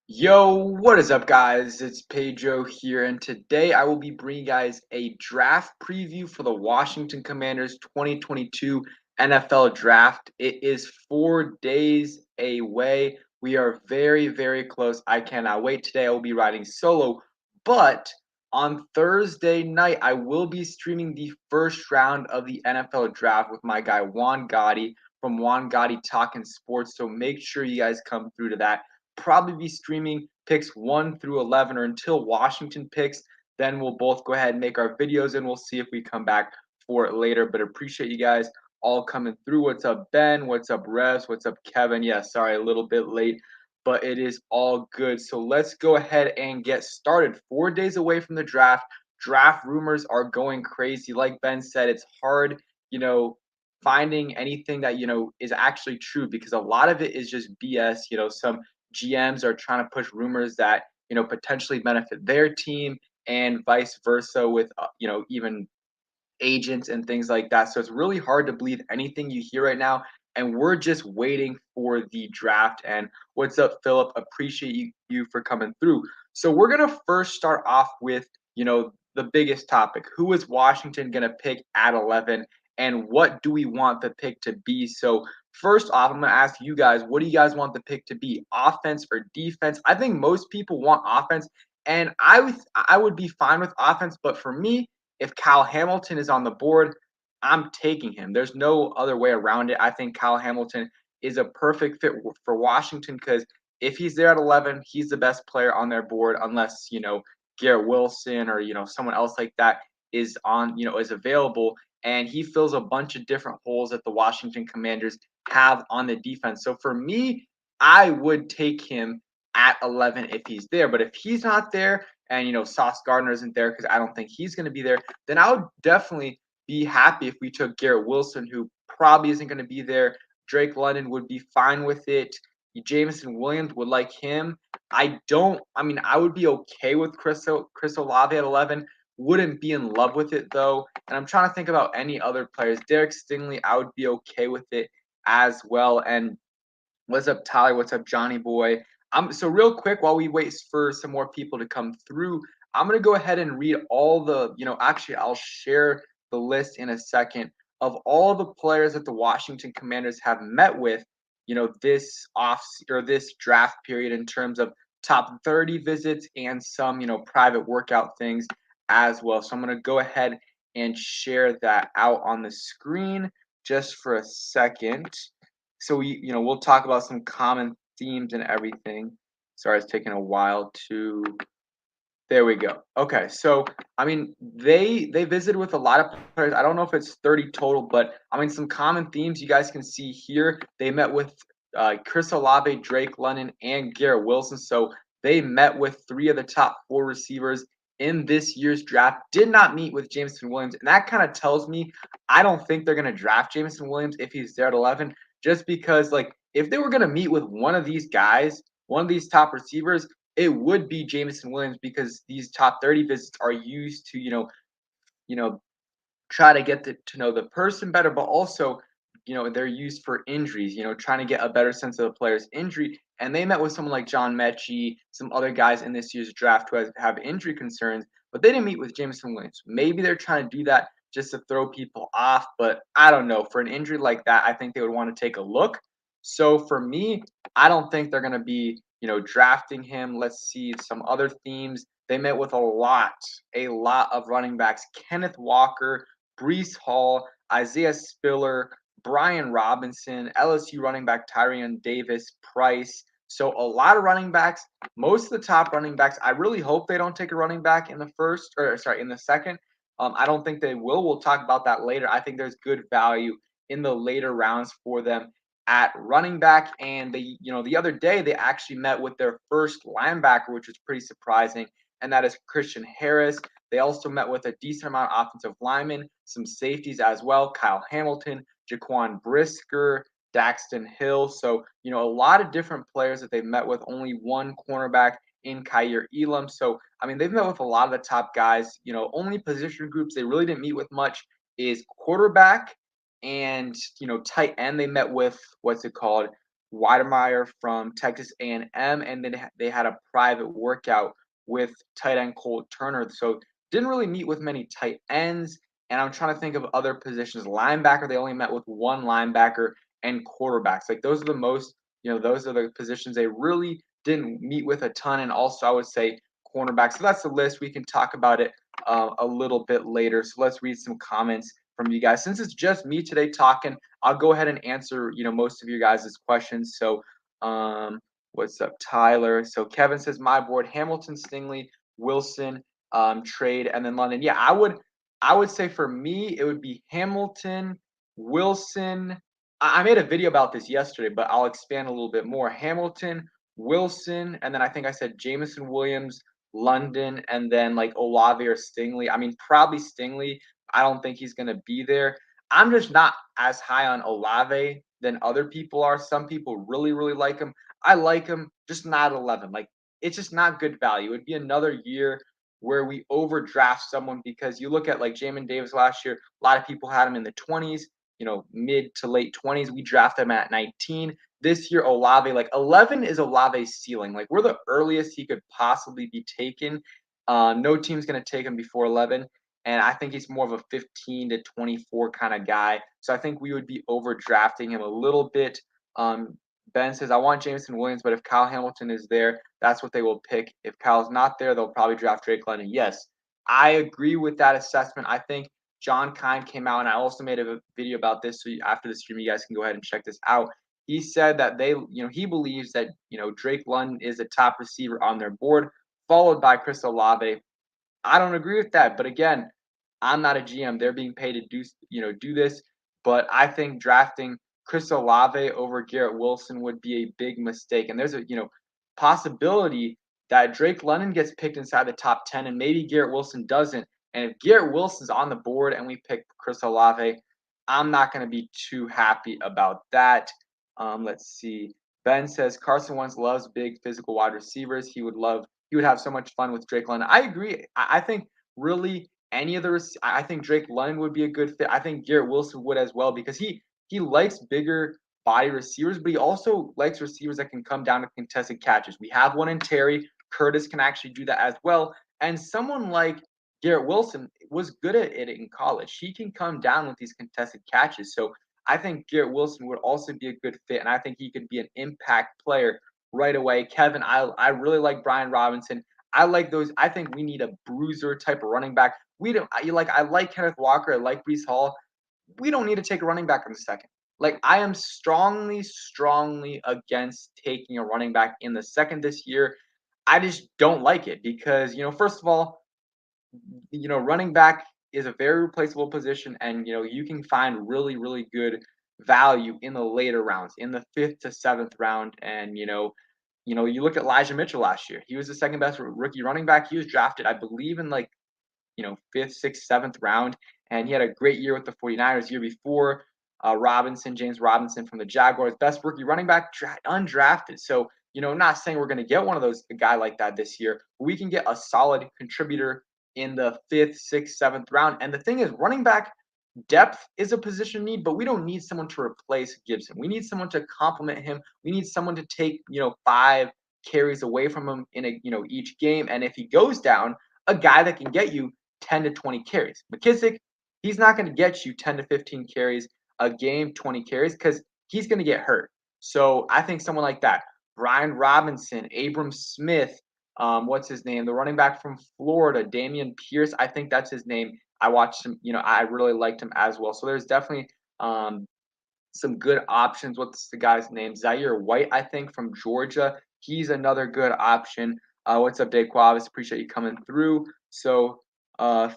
Yo, what is up, guys? It's Pedro here, and today I will be bringing you guys a draft preview for the Washington Commanders 2022 NFL Draft. It is 4 days away. We are very, very close. I cannot wait. Today I will be riding solo, but on Thursday night I will be streaming the first round of the NFL Draft with my guy Juan Gotti from Juan Gotti Talking Sports. So make sure you guys come through to that. Probably be streaming picks 1 through 11 or until Washington picks. Then we'll both go ahead and make our videos and we'll see if we come back for it later. But appreciate you guys all coming through. What's up, Ben? What's up, Revs? What's up, Kevin? Yeah, sorry, a little bit late, but it is all good. So let's go ahead and get started. 4 days away from the draft. Draft rumors are going crazy. Like Ben said, it's hard, finding anything that, is actually true because a lot of it is just BS. Some GMs are trying to push rumors that potentially benefit their team and vice versa with even agents and things like that. So it's really hard to believe anything you hear right now. And we're just waiting for the draft. And what's up, Philip? Appreciate you for coming through. So we're gonna first start off with the biggest topic: who is Washington gonna pick at 11, and what do we want the pick to be? So first off, I'm gonna ask you guys, what do you guys want the pick to be? Offense or defense? I think most people want offense, and I would be fine with offense, but for me, if Kyle Hamilton is on the board, I'm taking him. There's no other way around it. I think Kyle Hamilton is a perfect fit for Washington because if he's there at 11, he's the best player on their board, unless Garrett Wilson or someone else like that is on is available, and he fills a bunch of different holes that the Washington Commanders have on the defense. So for me, I would take him at 11 if he's there. But if he's not there, and Sauce Gardner isn't there because I don't think he's going to be there, then I would definitely be happy if we took Garrett Wilson, who probably isn't going to be there. Drake London would be fine with it. Jameson Williams would like him. I would be okay with Chris Olave at 11. Wouldn't be in love with it though. And I'm trying to think about any other players. Derek Stingley, I would be okay with it as well. And what's up, Tyler? What's up, Johnny Boy? So real quick, while we wait for some more people to come through, I'm gonna go ahead and read all the, actually, I'll share the list in a second of all the players that the Washington Commanders have met with, this this draft period in terms of top 30 visits and some, private workout things as well. So I'm gonna go ahead and share that out on the screen just for a second. So we'll talk about some common themes and everything. Sorry, it's taking a while to. There we go. Okay, so they visited with a lot of players. I don't know if it's 30 total, but some common themes you guys can see here. They met with Chris Olave, Drake London, and Garrett Wilson. So they met with three of the top four receivers in this year's draft. Did not meet with Jameson Williams, and that kind of tells me I don't think they're going to draft Jameson Williams if he's there at 11. Just because, like, if they were going to meet with one of these guys, one of these top receivers, it would be Jameson Williams because these top 30 visits are used to, you know, try to get to know the person better, but also, they're used for injuries, trying to get a better sense of the player's injury. And they met with someone like John Mechie, some other guys in this year's draft who have injury concerns, but they didn't meet with Jameson Williams. Maybe they're trying to do that just to throw people off, but I don't know. For an injury like that, I think they would want to take a look. So for me, I don't think they're going to be, drafting him. Let's see some other themes. They met with a lot of running backs. Kenneth Walker, Brees Hall, Isaiah Spiller, Brian Robinson, LSU running back Tyrion Davis Price. So a lot of running backs. Most of the top running backs. I really hope they don't take a running back in the first, or sorry, in the second. I don't think they will. We'll talk about that later. I think there's good value in the later rounds for them at running back. And the other day they actually met with their first linebacker, which was pretty surprising, and that is Christian Harris. They also met with a decent amount of offensive linemen, some safeties as well: Kyle Hamilton, Jaquan Brisker, Daxton Hill. So, a lot of different players that they've met with. Only one cornerback in Kaiir Elam. So, they've met with a lot of the top guys. Only position groups they really didn't meet with much is quarterback and tight end. They met with, what's it called, Weidemeyer from Texas A&M, and then they had a private workout with tight end Cole Turner. So didn't really meet with many tight ends. And I'm trying to think of other positions. Linebacker, they only met with one linebacker and quarterbacks. Like those are the most, those are the positions they really didn't meet with a ton. And also, I would say cornerback. So that's the list. We can talk about it a little bit later. So let's read some comments from you guys. Since it's just me today talking, I'll go ahead and answer, most of you guys' questions. So, what's up, Tyler? So Kevin says my board: Hamilton, Stingley, Wilson, trade, and then London. Yeah, I would say for me it would be Hamilton, Wilson. I made a video about this yesterday, but I'll expand a little bit more. Hamilton, Wilson, and then I think I said Jameson Williams, London, and then like Olave or Stingley. I mean, probably Stingley. I don't think he's going to be there. I'm just not as high on Olave than other people are. Some people really, really like him. I like him, just not at 11. Like, it's just not good value. It'd be another year where we overdraft someone because you look at like Jamin Davis last year, a lot of people had him in the 20s, mid to late 20s. We drafted him at 19. This year, Olave, like 11 is Olave's ceiling. Like, we're the earliest he could possibly be taken. No team's going to take him before 11. And I think he's more of a 15 to 24 kind of guy. So I think we would be overdrafting him a little bit. Ben says, I want Jameson Williams, but if Kyle Hamilton is there, that's what they will pick. If Kyle's not there, they'll probably draft Drake London. Yes, I agree with that assessment. I think John Kine came out, and I also made a video about this. So after the stream, you guys can go ahead and check this out. He said that he believes that, Drake London is a top receiver on their board, followed by Chris Olave. I don't agree with that. But again, I'm not a GM. They're being paid to do this. But I think drafting Chris Olave over Garrett Wilson would be a big mistake. And there's a, possibility that Drake London gets picked inside the top 10 and maybe Garrett Wilson doesn't. And if Garrett Wilson's on the board and we pick Chris Olave, I'm not going to be too happy about that. Let's see. Ben says Carson Wentz loves big physical wide receivers. He would have so much fun with Drake London. I agree. I think really any of the I think Drake London would be a good fit. I think Garrett Wilson would as well because he likes bigger body receivers, but he also likes receivers that can come down to contested catches. We have one in Terry. Curtis can actually do that as well. And someone like Garrett Wilson was good at it in college. He can come down with these contested catches. So I think Garrett Wilson would also be a good fit, and I think he could be an impact player right away. Kevin, I really like Brian Robinson. I like those. I think we need a bruiser type of running back. We don't I like Kenneth Walker. I like Breece Hall. We don't need to take a running back in the second. Like I am strongly, strongly against taking a running back in the second this year. I just don't like it because, first of all, running back is a very replaceable position, and you can find really, really good value in the later rounds, in the 5th to 7th round. And you look at Elijah Mitchell last year; he was the second best rookie running back. He was drafted, I believe, in like 5th, 6th, 7th round, and he had a great year with the 49ers. Year before, James Robinson from the Jaguars, best rookie running back, undrafted. So not saying we're going to get one of those a guy like that this year, but we can get a solid contributor in the 5th, 6th, 7th round. And the thing is, running back depth is a position need, but we don't need someone to replace Gibson. We need someone to complement him. We need someone to take 5 carries away from him in each game. And if he goes down, a guy that can get you 10 to 20 carries. McKissick, he's not going to get you 10 to 15 carries a game, 20 carries, because he's going to get hurt. So I think someone like that, Brian Robinson, Abram Smith, what's his name? The running back from Florida, Damian Pierce. I think that's his name. I watched him, I really liked him as well. So there's definitely some good options. What's the guy's name? Zaire White, I think, from Georgia. He's another good option. What's up, Dave Quavis? Appreciate you coming through. So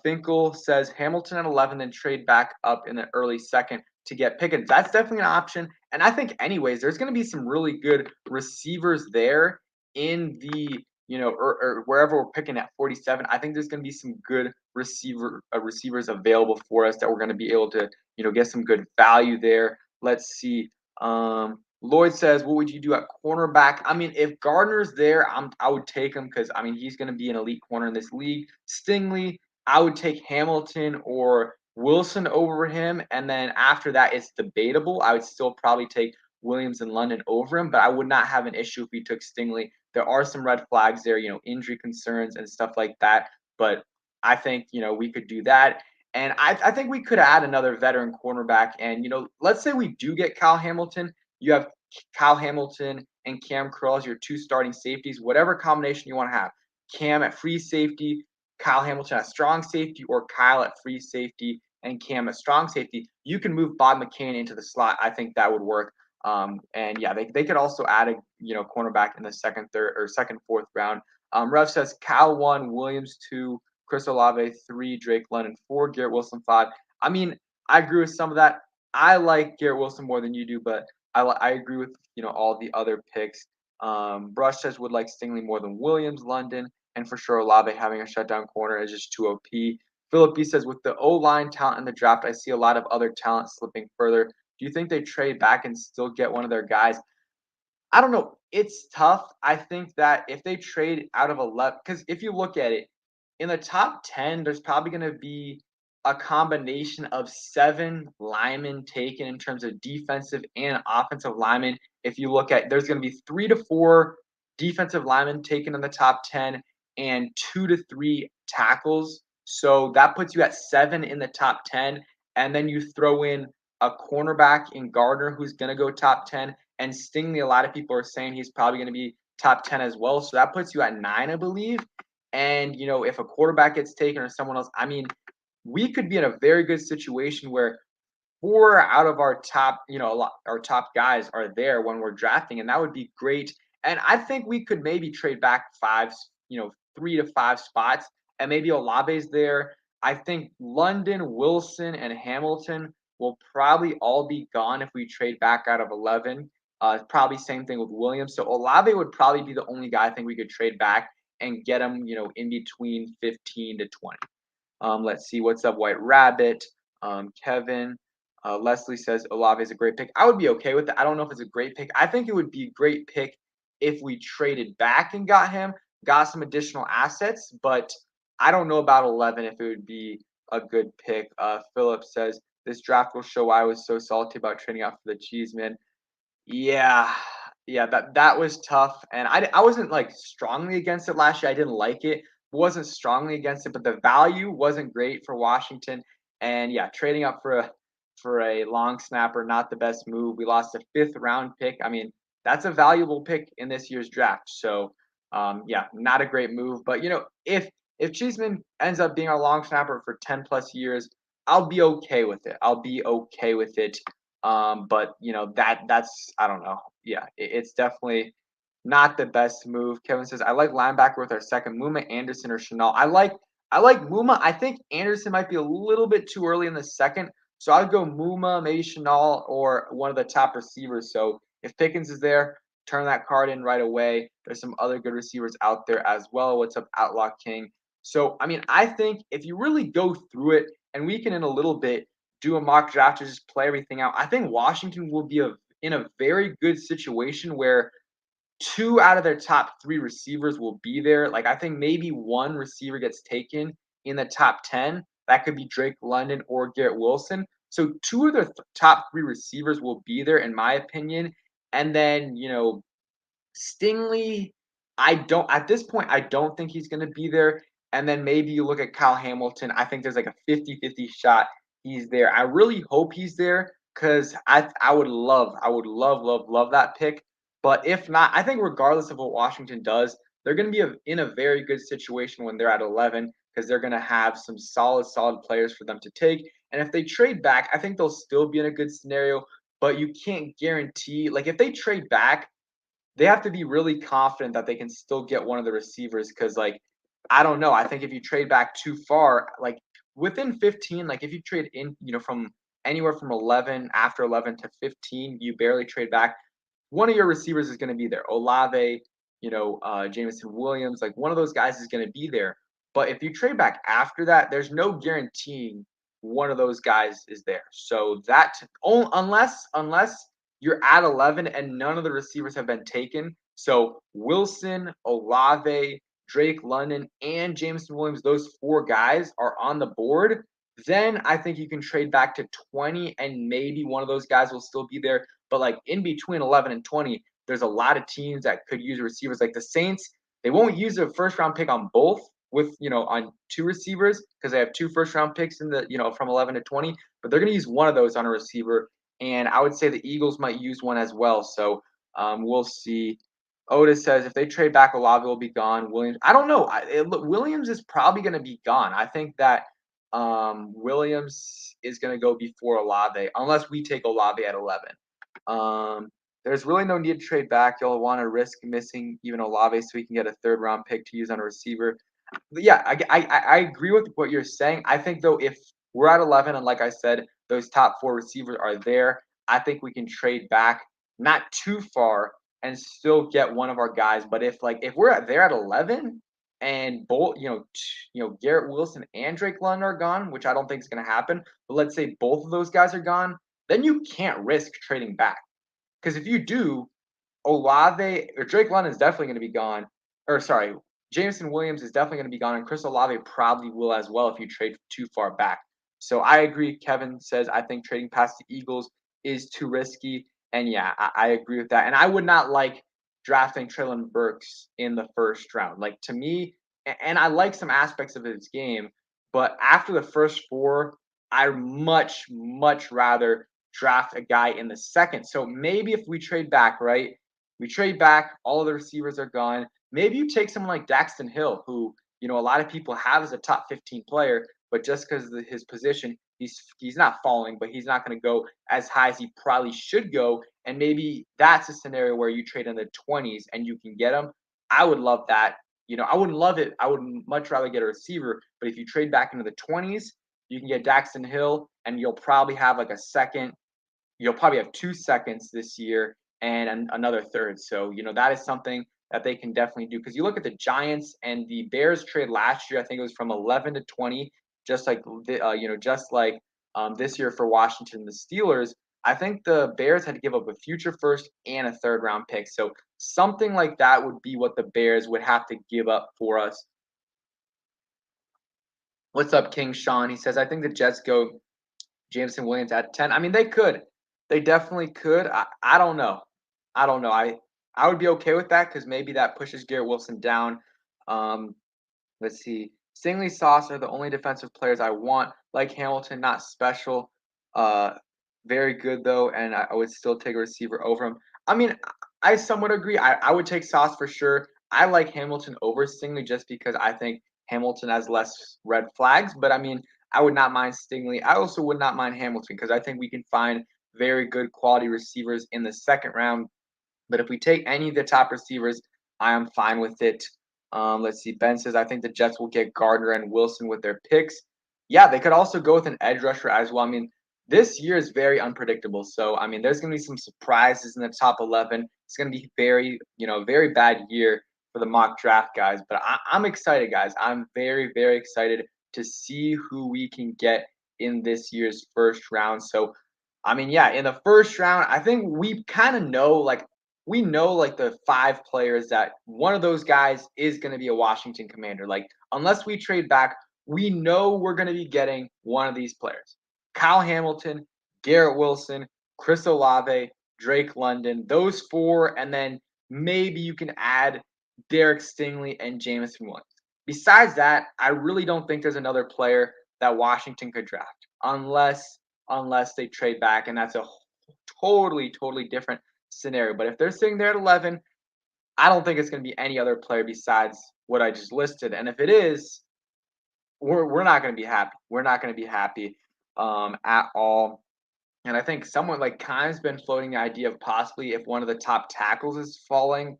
Finkel says Hamilton at 11, then trade back up in the early second to get Pickens. That's definitely an option. And I think, anyways, there's going to be some really good receivers there in the or wherever we're picking at 47. I think there's going to be some good receivers available for us that we're going to be able to get some good value there. Let's see. Lloyd says, what would you do at cornerback? I mean, if Gardner's there, I would take him because, I mean, he's going to be an elite corner in this league. Stingley, I would take Hamilton or Wilson over him. And then after that, it's debatable. I would still probably take Williams and London over him, but I would not have an issue if we took Stingley. There are some red flags there, injury concerns and stuff like that. But I think, we could do that. And I think we could add another veteran cornerback. And, let's say we do get Kyle Hamilton. You have Kyle Hamilton and Cam Curl as your two starting safeties, whatever combination you want to have. Cam at free safety, Kyle Hamilton at strong safety, or Kyle at free safety and Cam at strong safety. You can move Bob McCain into the slot. I think that would work. And yeah, they could also add a cornerback in the second, third, or second, fourth round. Rev says Cal 1, Williams 2, Chris Olave 3, Drake London 4, Garrett Wilson 5. I mean, I agree with some of that. I like Garrett Wilson more than you do, but I agree with all the other picks. Brush says would like Stingley more than Williams, London, and for sure Olave having a shutdown corner is just too OP. Philip B says with the O line talent in the draft, I see a lot of other talent slipping further. Do you think they trade back and still get one of their guys? I don't know. It's tough. I think that if they trade out of 11, because if you look at it, in the top 10, there's probably going to be a combination of 7 linemen taken in terms of defensive and offensive linemen. If you look at, there's going to be 3 to 4 defensive linemen taken in the top 10 and 2 to 3 tackles. So that puts you at 7 in the top 10. And then you throw in a cornerback in Gardner who's going to go top 10. And Stingley, a lot of people are saying he's probably going to be top 10 as well. So that puts you at 9, I believe. And, if a quarterback gets taken or someone else, I mean, we could be in a very good situation where 4 out of our top, our top guys are there when we're drafting, and that would be great. And I think we could maybe trade back 5, 3 to 5 spots, and maybe Olave's there. I think London, Wilson, and Hamilton will probably all be gone if we trade back out of 11. Probably same thing with Williams. So Olave would probably be the only guy I think we could trade back and get him, in between 15 to 20. Let's see. What's up, White Rabbit? Kevin. Leslie says Olave is a great pick. I would be okay with it. I don't know if it's a great pick. I think it would be a great pick if we traded back and got him, got some additional assets, but I don't know about 11 if it would be a good pick. Philip says this draft will show why I was so salty about trading out for the Cheeseman. Yeah, yeah, that was tough, and I wasn't like strongly against it last year. I didn't like it, wasn't strongly against it, but the value wasn't great for Washington. And yeah, trading up for a long snapper, not the best move. We lost a 5th round pick. I mean, that's a valuable pick in this year's draft. So yeah, not a great move. But if Cheeseman ends up being our long snapper for 10 plus years, I'll be okay with it. I'll be okay with it. But that's I don't know. Yeah, it's definitely not the best move. Kevin says I like linebacker with our second Muma, Anderson, or Chanel. I like Muma. I think Anderson might be a little bit too early in the second, so I'd go Muma, maybe Chanel, or one of the top receivers. So if Pickens is there, turn that card in right away. There's some other good receivers out there as well. What's up, Outlaw King? So I mean, I think if you really go through it, and we can in a little bit do a mock draft to just play everything out. I think Washington will be in a very good situation where 2 out of their top 3 receivers will be there. Like I think maybe one receiver gets taken in the top 10. That could be Drake London or Garrett Wilson. So 2 of their top 3 receivers will be there, in my opinion. And then Stingley, at this point, I don't think he's going to be there. And then maybe you look at Kyle Hamilton. I think there's like a 50-50 shot he's there. I really hope he's there because I would love, love that pick. But if not, I think regardless of what Washington does, they're going to be in a very good situation when they're at 11 because they're going to have some solid players for them to take. And if they trade back, I think they'll still be in a good scenario. But you can't guarantee, like if they trade back, they have to be really confident that they can still get one of the receivers because, like, I don't know. I think if you trade back too far, like within 15, like if you trade in, from anywhere from 11, after 11 to 15, you barely trade back. One of your receivers is going to be there. Olave, Jameson Williams, like one of those guys is going to be there. But if you trade back after that, there's no guaranteeing one of those guys is there. So unless you're at 11 and none of the receivers have been taken. So Wilson, Olave, Drake London, and Jameson Williams, those 4 guys are on the board. Then I think you can trade back to 20 and maybe one of those guys will still be there. But like in between 11 and 20, there's a lot of teams that could use receivers. Like the Saints, they won't use a first round pick on both with, on two receivers because they have two first round picks in the, from 11 to 20, but they're going to use one of those on a receiver. And I would say the Eagles might use one as well. So we'll see. Otis says if they trade back, Olave will be gone. Williams, I don't know. Williams is probably going to be gone. I think that Williams is going to go before Olave, unless we take Olave at 11. There's really no need to trade back. You'll want to risk missing even Olave so we can get a third round pick to use on a receiver. But yeah, I agree with what you're saying. I think though, if we're at 11 and like I said, those top four receivers are there, I think we can trade back not too far and still get one of our guys. But if we're there at 11 and both Garrett Wilson and Drake London are gone, which I don't think is going to happen, but let's say both of those guys are gone, then you can't risk trading back because if you do, Olave or Drake London is definitely going to be gone. Or sorry, Jameson Williams is definitely going to be gone, and Chris Olave probably will as well if you trade too far back. So I agree. Kevin says I think trading past the Eagles is too risky, and yeah, I agree with that. And I would not like drafting Traylon Burks in the first round. Like to me, and I like some aspects of his game, but after the first four, I much rather draft a guy in the second. So maybe if we trade back, right? We trade back, all of the receivers are gone. Maybe you take someone like Daxton Hill, who a lot of people have as a top 15 player, but just because of his position, he's not falling, but he's not going to go as high as he probably should go. And maybe that's a scenario where you trade in the 20s and you can get him. I would love that. I wouldn't love it. I would much rather get a receiver. But if you trade back into the 20s, you can get Daxton Hill, and you'll probably have like a second. You'll probably have 2 seconds this year and another third. So, that is something that they can definitely do. Because you look at the Giants and the Bears trade last year, I think it was from 11 to 20, just like, this year for Washington, the Steelers. I think the Bears had to give up a future first and a third round pick. So something like that would be what the Bears would have to give up for us. What's up, King Sean? He says, I think the Jets go Jameson Williams at 10. I mean, they could. They definitely could. I don't know. I don't know. I would be okay with that because maybe that pushes Garrett Wilson down. Um, let's see. Stingley, Sauce are the only defensive players I want. Like Hamilton, not special. Uh, very good though, and I would still take a receiver over him. I mean, I somewhat agree. I would take Sauce for sure. I like Hamilton over Stingley just because I think Hamilton has less red flags. But I mean, I would not mind Stingley. I also would not mind Hamilton because I think we can find very good quality receivers in the second round. But if we take any of the top receivers, I am fine with it. Let's see. Ben says, I think the Jets will get Gardner and Wilson with their picks. Yeah, they could also go with an edge rusher as well. I mean, this year is very unpredictable. So, I mean, there's going to be some surprises in the top 11. It's going to be very bad year for the mock draft guys. But I'm excited, guys. I'm very excited to see who we can get in this year's first round. So, I mean, yeah, in the first round, I think we kind of know, we know like the 5 players that one of those guys is going to be a Washington Commander. Like, unless we trade back, we know we're going to be getting one of these players. Kyle Hamilton, Garrett Wilson, Chris Olave, Drake London, those 4, and then maybe you can add Derek Stingley and Jameson Williams. Besides that, I really don't think there's another player that Washington could draft unless they trade back, and that's a totally different scenario. But if they're sitting there at 11, I don't think it's going to be any other player besides what I just listed. And if it is, we're not going to be happy. We're not going to be happy at all. And I think someone like Khan's been floating the idea of possibly if one of the top tackles is falling,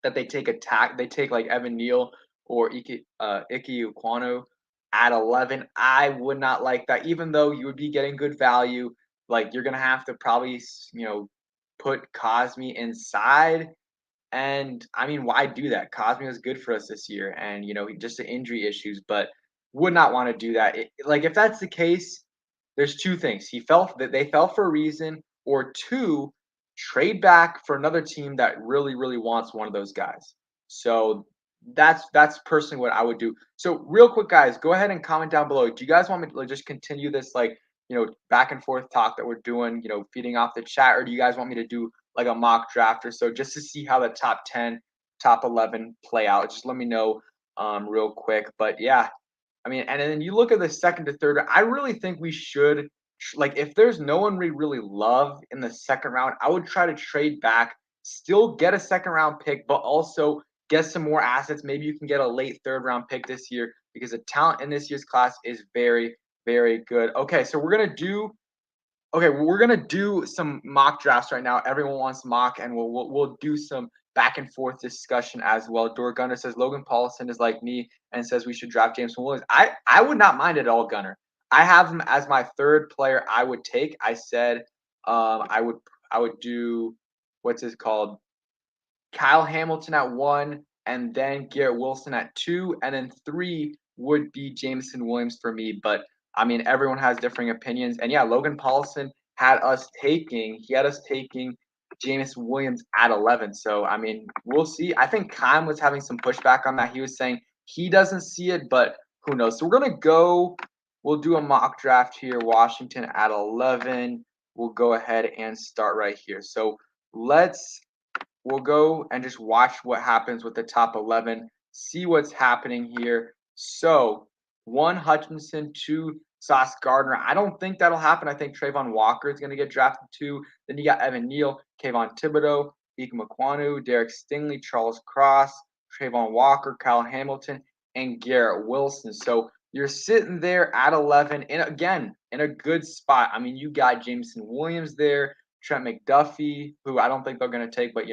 that they take like Evan Neal or Ike Ukwano at 11. I would not like that, even though you would be getting good value. Like you're gonna have to probably put Cosme inside. And I mean, why do that? Cosme was good for us this year, and just the injury issues, but would not want to do that. Like if that's the case, there's 2 things: they fell for a reason, or 2, trade back for another team that really wants one of those guys. So That's personally what I would do. So real quick, guys, go ahead and comment down below. Do you guys want me to like, just continue this like back and forth talk that we're doing, feeding off the chat, or do you guys want me to do like a mock draft or so just to see how the top 10, top 11 play out? Just let me know real quick. But yeah, I mean, and then you look at the second to third. I really think we should like if there's no one we really love in the second round, I would try to trade back, still get a second round pick, but also get some more assets. Maybe you can get a late third round pick this year because the talent in this year's class is very, very good. Okay, so we're gonna do some mock drafts right now. Everyone wants mock, and we'll do some back and forth discussion as well. Door Gunner says Logan Paulson is like me and says we should draft James Williams. I would not mind it at all, Gunner. I have him as my third player I would take. I said I would do what's it called? Kyle Hamilton at 1, and then Garrett Wilson at 2, and then 3 would be Jameson Williams for me. But I mean, everyone has differing opinions. And yeah, Logan Paulson had us taking Jameson Williams at 11. So I mean, we'll see. I think Kyle was having some pushback on that. He was saying he doesn't see it, but who knows? So we'll do a mock draft here. Washington at 11. We'll go ahead and start right here. So we'll go and just watch what happens with the top 11, see what's happening here. So, 1 Hutchinson, 2 Sauce Gardner. I don't think that'll happen. I think Trayvon Walker is going to get drafted 2. Then you got Evan Neal, Kayvon Thibodeau, Ike Makwanu, Derek Stingley, Charles Cross, Trayvon Walker, Kyle Hamilton, and Garrett Wilson. So you're sitting there at 11, and again, in a good spot. I mean, you got Jameson Williams there, Trent McDuffie, who I don't think they're going to take, but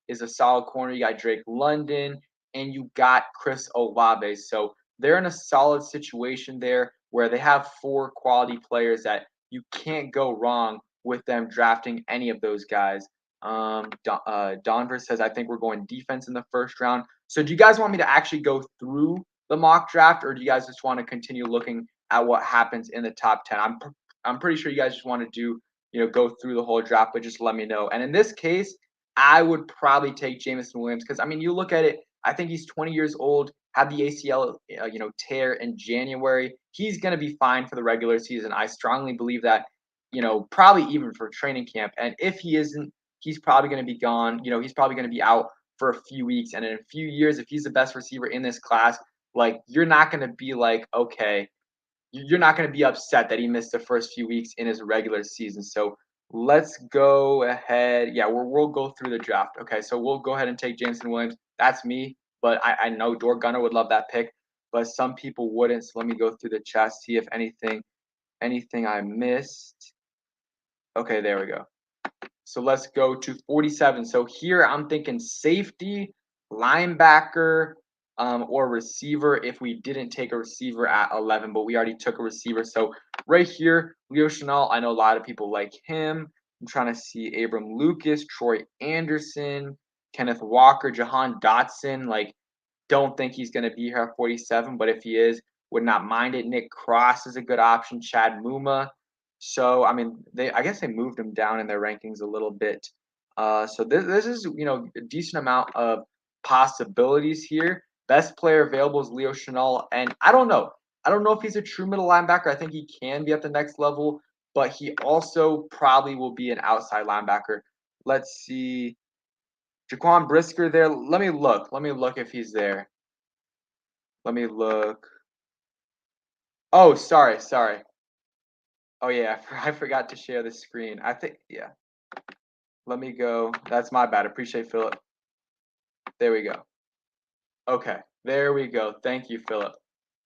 is a solid corner. You got Drake London, and you got Chris Olave. So they're in a solid situation there where they have 4 quality players that you can't go wrong with them drafting any of those guys. Donver says, I think we're going defense in the first round. So do you guys want me to actually go through the mock draft, or do you guys just want to continue looking at what happens in the top 10? I'm pretty sure you guys just want to do go through the whole draft, but just let me know. And in this case, I would probably take Jameson Williams because I mean, you look at it. I think he's 20 years old. Had the ACL, tear in January. He's going to be fine for the regular season. I strongly believe that. Probably even for training camp. And if he isn't, he's probably going to be gone. He's probably going to be out for a few weeks. And in a few years, if he's the best receiver in this class, like you're not going to be like, okay, you're not going to be upset that he missed the first few weeks in his regular season. So let's go ahead. Yeah, we'll go through the draft. Okay, so we'll go ahead and take Jameson Williams. That's me, but I know Door Gunner would love that pick, but some people wouldn't. So let me go through the chat, see if anything I missed. Okay, there we go. So let's go to 47. So here I'm thinking safety, linebacker, or receiver if we didn't take a receiver at 11, but we already took a receiver. So right here, Leo Chenal, I know a lot of people like him. I'm trying to see Abram Lucas, Troy Anderson, Kenneth Walker, Jahan Dotson. Like, don't think he's going to be here at 47, but if he is, would not mind it. Nick Cross is a good option. Chad Muma. So I mean, I guess they moved him down in their rankings a little bit. So this is a decent amount of possibilities here. Best player available is Leo Chenal, and I don't know. I don't know if he's a true middle linebacker. I think he can be at the next level, but he also probably will be an outside linebacker. Let's see. Jaquan Brisker there. Let me look. Let me look if he's there. Let me look. Oh, sorry. Oh yeah, I forgot to share the screen. I think yeah. Let me go. That's my bad. Appreciate Philip. There we go. Okay, there we go. Thank you, Philip.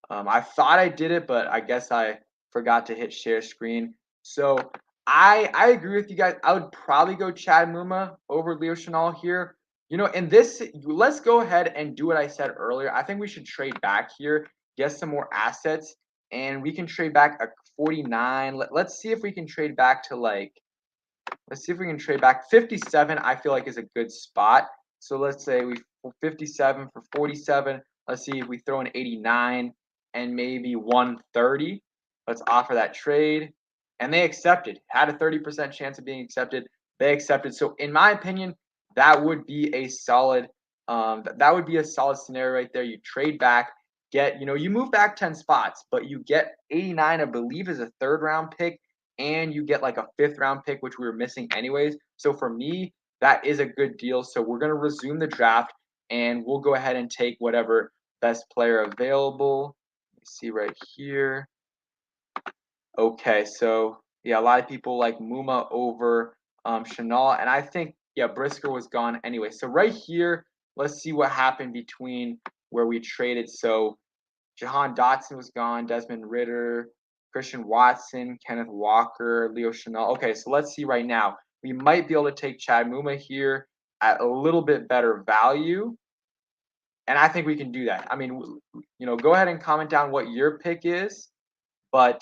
I thought I did it, but I guess I forgot to hit share screen. So I agree with you guys. I would probably go Chad Muma over Leo Chenal here. In this, let's go ahead and do what I said earlier. I think we should trade back here, get some more assets, and we can trade back a 49. Let's see if we can trade back to let's see if we can trade back 57. I feel like is a good spot. So let's say we 57 for 47. Let's see if we throw an 89 and maybe 130. Let's offer that trade. And they accepted. Had a 30% chance of being accepted. They accepted. So in my opinion, that would be a solid That would be a solid scenario right there. You trade back, you move back 10 spots, but you get 89, I believe, is a third round pick, and you get like a fifth round pick, which we were missing anyways. So for me, that is a good deal. So we're gonna resume the draft, and we'll go ahead and take whatever best player available. Let me see right here. Okay, so yeah, a lot of people like Muma over Chanel, and I think yeah, Brisker was gone anyway. So right here, let's see what happened between where we traded. So Jahan Dotson was gone, Desmond Ritter, Christian Watson, Kenneth Walker, Leo Chanel. Okay, so let's see right now. We might be able to take Chad Muma here at a little bit better value, and I think we can do that. I mean, go ahead and comment down what your pick is. But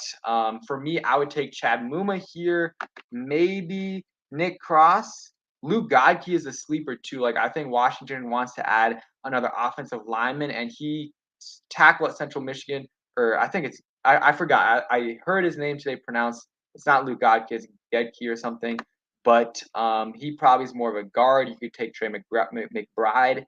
for me, I would take Chad Muma here, maybe Nick Cross. Luke Godke is a sleeper too. Like I think Washington wants to add another offensive lineman, and he tackled at Central Michigan, or I think I forgot. I heard his name today pronounced. It's not Luke Godke, it's Gedke or something. But he probably is more of a guard. You could take Trey McBride,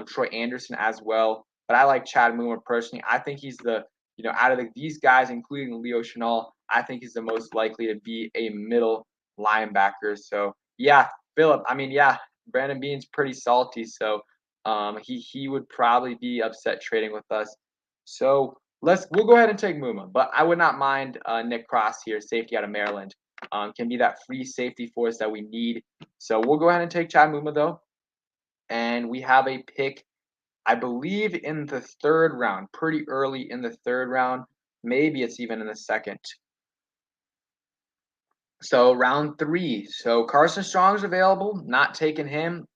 Troy Anderson as well. But I like Chad Muma personally. I think he's out of these guys, including Leo Chanel, I think he's the most likely to be a middle linebacker. So yeah, Philip. I mean, yeah, Brandon Bean's pretty salty, so he would probably be upset trading with us. So we'll go ahead and take Muma, but I would not mind Nick Cross here, safety out of Maryland. Can be that free safety for us that we need. So we'll go ahead and take Chad Muma though, and we have a pick I believe in the third round, pretty early in the third round. Maybe it's even in the second. So round 3. So Carson Strong's available. Not taking him.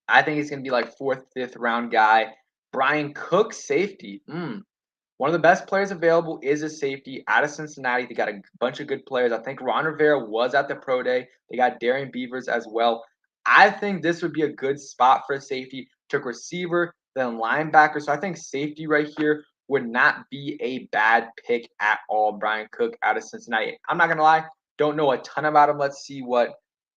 I think he's going to be like fourth, fifth round guy. Brian Cook, safety. One of the best players available is a safety out of Cincinnati. They got a bunch of good players. I think Ron Rivera was at the pro day. They got Darian Beavers as well. I think this would be a good spot for a safety. Took receiver, then linebacker. So I think safety right here would not be a bad pick at all. Brian Cook out of Cincinnati. I'm not gonna lie, don't know a ton about him. Let's see what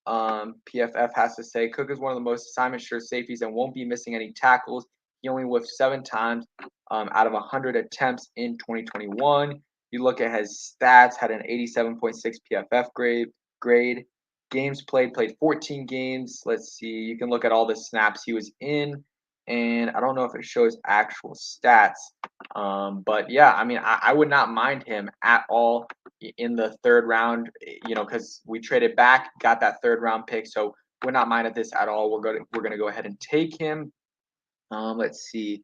PFF has to say. Cook is one of the most assignment sure safeties and won't be missing any tackles. He only whiffed 7 times out of 100 attempts in 2021. You look at his stats, had an 87.6 PFF grade. Games played 14 games. Let's see. You can look at all the snaps he was in, and I don't know if it shows actual stats. But yeah, I mean, I would not mind him at all in the third round, because we traded back, got that third round pick. So would not mind at this at all. We're gonna go ahead and take him. Let's see.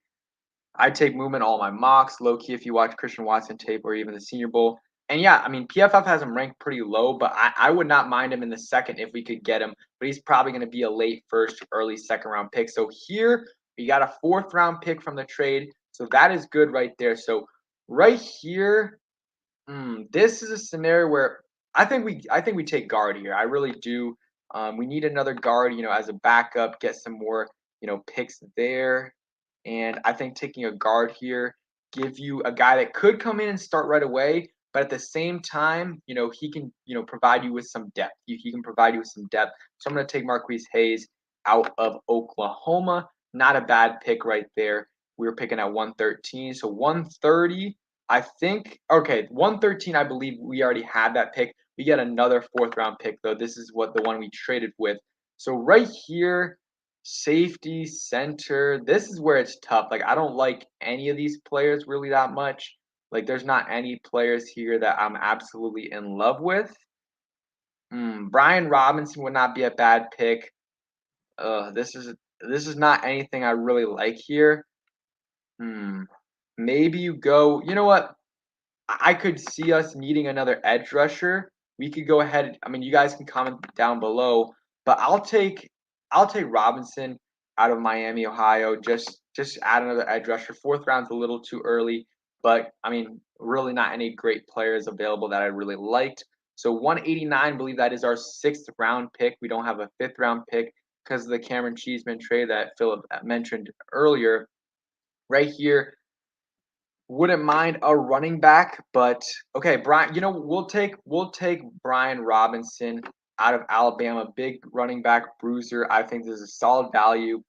I take movement all my mocks, low key if you watch Christian Watson tape or even the Senior Bowl. And yeah, I mean PFF has him ranked pretty low, but I would not mind him in the second if we could get him. But he's probably going to be a late first, early second round pick. So here we got a fourth round pick from the trade, so that is good right there. So right here, this is a scenario where I think we take guard here. I really do. We need another guard, as a backup, get some more, picks there. And I think taking a guard here give you a guy that could come in and start right away, but at the same time, he can, provide you with some depth. He can provide you with some depth. So I'm going to take Marquise Hayes out of Oklahoma. Not a bad pick right there. We were picking at 113. So 130, I think, okay, 113, I believe we already had that pick. We get another fourth round pick, though. This is what the one we traded with. So right here, safety, center, this is where it's tough. Like, I don't like any of these players really that much. Like, there's not any players here that I'm absolutely in love with. Brian Robinson would not be a bad pick. This is not anything I really like here. Maybe you go. You know what? I could see us needing another edge rusher. We could go ahead. I mean, you guys can comment down below, but I'll take Robinson out of Miami, Ohio. Just add another edge rusher. Fourth round's a little too early, but I mean, really not any great players available that I really liked. So 189, I believe that is our sixth round pick. We don't have a fifth round pick because of the Cameron Cheeseman trade that Philip mentioned earlier. Right here, wouldn't mind a running back, but okay, Brian. We'll take Brian Robinson out of Alabama, big running back bruiser. I think this is a solid value.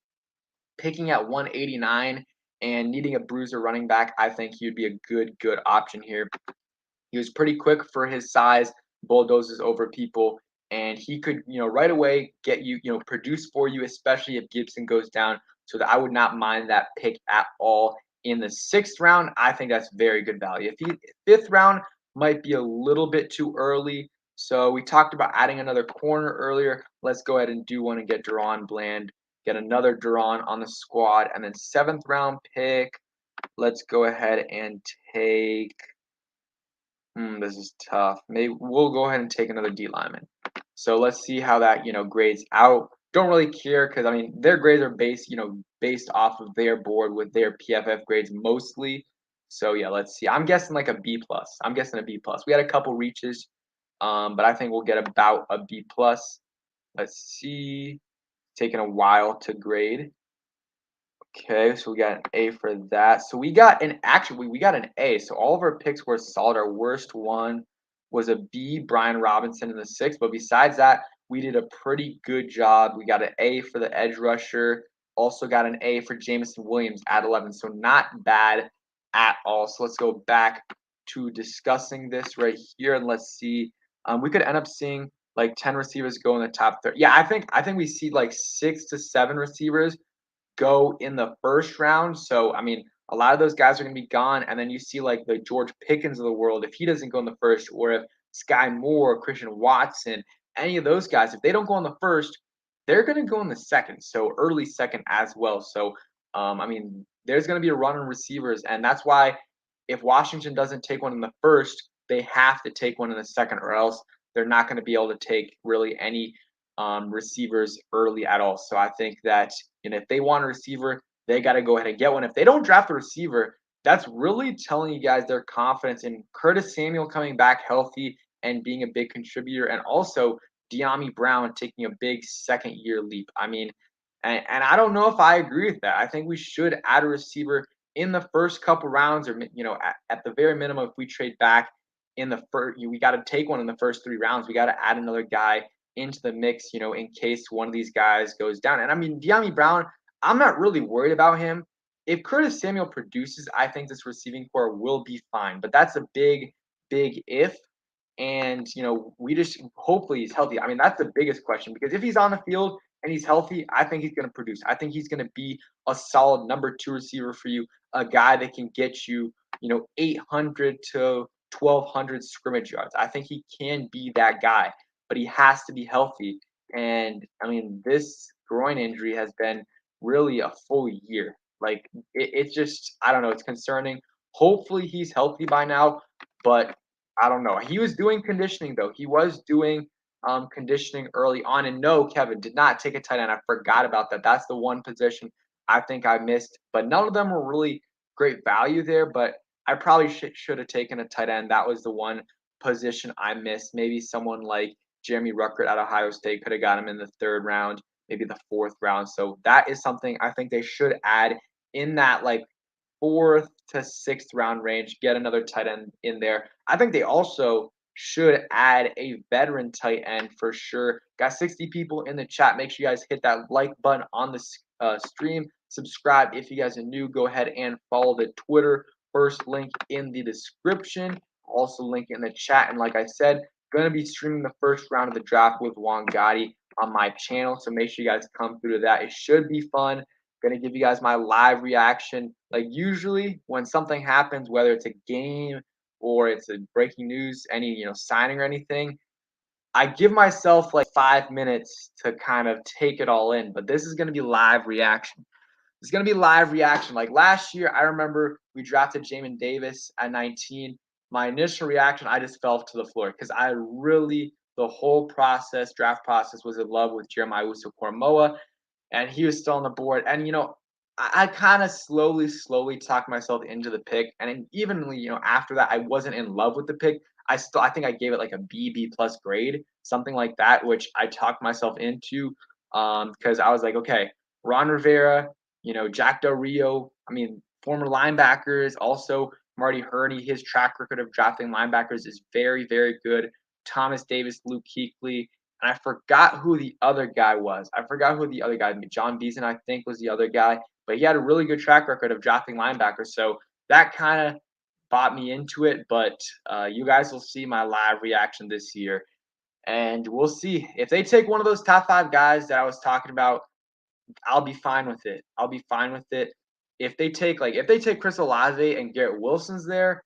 picking at 189 and needing a bruiser running back, I think he would be a good option here. He was pretty quick for his size, bulldozes over people, and he could, right away get you, produce for you, especially if Gibson goes down. So that I would not mind that pick at all. In the 6th round, I think that's very good value. If he 5th round might be a little bit too early. So we talked about adding another corner earlier. Let's go ahead and do one and get Deron Bland, get another Deron on the squad, and then 7th round pick. Let's go ahead and take. This is tough. Maybe we'll go ahead and take another D lineman. So let's see how that, grades out. Don't really care because I mean their grades are based off of their board with their PFF grades mostly. So yeah, let's see. I'm guessing like a B plus. I'm guessing a B plus. We had a couple reaches, but I think we'll get about a B plus. Let's see. Taking a while to grade. Okay, so we got an A for that. So we got we got an A. So all of our picks were solid. Our worst one was a B, Brian Robinson in the 6th. But besides that, we did a pretty good job. We got an A for the edge rusher. Also got an A for Jameson Williams at 11. So not bad at all. So let's go back to discussing this right here and let's see. We could end up seeing like 10 receivers go in the top 30. Yeah, I think we see like 6 to 7 receivers go in the 1st round. So, I mean, a lot of those guys are going to be gone. And then you see like the George Pickens of the world, if he doesn't go in the 1st, or if Sky Moore, Christian Watson, any of those guys, if they don't go in the 1st, they're going to go in the 2nd. So early 2nd as well. So, I mean, there's going to be a run on receivers. And that's why if Washington doesn't take one in the 1st, they have to take one in the 2nd, or else they're not going to be able to take really any receivers early at all. So I think that if they want a receiver, they got to go ahead and get one. If they don't draft a receiver, that's really telling you guys their confidence in Curtis Samuel coming back healthy and being a big contributor, and also De'Ami Brown taking a big 2nd-year leap. I mean, and I don't know if I agree with that. I think we should add a receiver in the first couple rounds, or at the very minimum, if we trade back in the first, we got to take one in the first 3 rounds. We got to add another guy into the mix, in case one of these guys goes down. And I mean, De'Ami Brown, I'm not really worried about him. If Curtis Samuel produces, I think this receiving core will be fine. But that's a big if. And, we just hopefully he's healthy. I mean, that's the biggest question, because if he's on the field and he's healthy, I think he's going to produce. I think he's going to be a solid number 2 receiver for you, a guy that can get you, 800 to 1,200 scrimmage yards. I think he can be that guy, but he has to be healthy. And I mean, this groin injury has been really a full year. Like it's just, I don't know, it's concerning. Hopefully he's healthy by now, but I don't know. He was doing conditioning though. He was doing conditioning early on. And no, Kevin did not take a tight end. I forgot about that. That's the one position I think I missed. But none of them were really great value there. But I probably should have taken a tight end. That was the one position I missed. Maybe someone like Jeremy Ruckert at Ohio State could have got him in the 3rd round, maybe the 4th round. So that is something I think they should add in that like 4th to 6th round range. Get another tight end in there. I think they also should add a veteran tight end for sure. Got 60 people in the chat. Make sure you guys hit that like button on the stream. Subscribe if you guys are new. Go ahead and follow the Twitter. First link in the description. Also link in the chat. And like I said, going to be streaming the 1st round of the draft with Juan Gotti on my channel. So make sure you guys come through to that. It should be fun. Going to give you guys my live reaction. Like usually when something happens, whether it's a game or it's a breaking news, any, signing or anything, I give myself like 5 minutes to kind of take it all in. But this is going to be live reaction. It's going to be live reaction. Like last year, I remember we drafted Jamin Davis at 19. My initial reaction, I just fell to the floor because the whole draft process, was in love with Jeremiah Owusu-Koramoah, and he was still on the board. And, I kind of slowly talked myself into the pick. And even, after that, I wasn't in love with the pick. I think I gave it like a B plus grade, something like that, which I talked myself into because I was like, okay, Ron Rivera, Jack Del Rio, I mean, former linebackers, also Marty Hurney, his track record of drafting linebackers is very good. Thomas Davis, Luke Kuechly, and I forgot who the other guy was. I forgot who the other guy, John Beeson, I think, was the other guy, but he had a really good track record of drafting linebackers. So that kind of bought me into it. But you guys will see my live reaction this year, and we'll see if they take one of those top 5 guys that I was talking about. I'll be fine with it. I'll be fine with it. If they take Chris Olave and Garrett Wilson's there,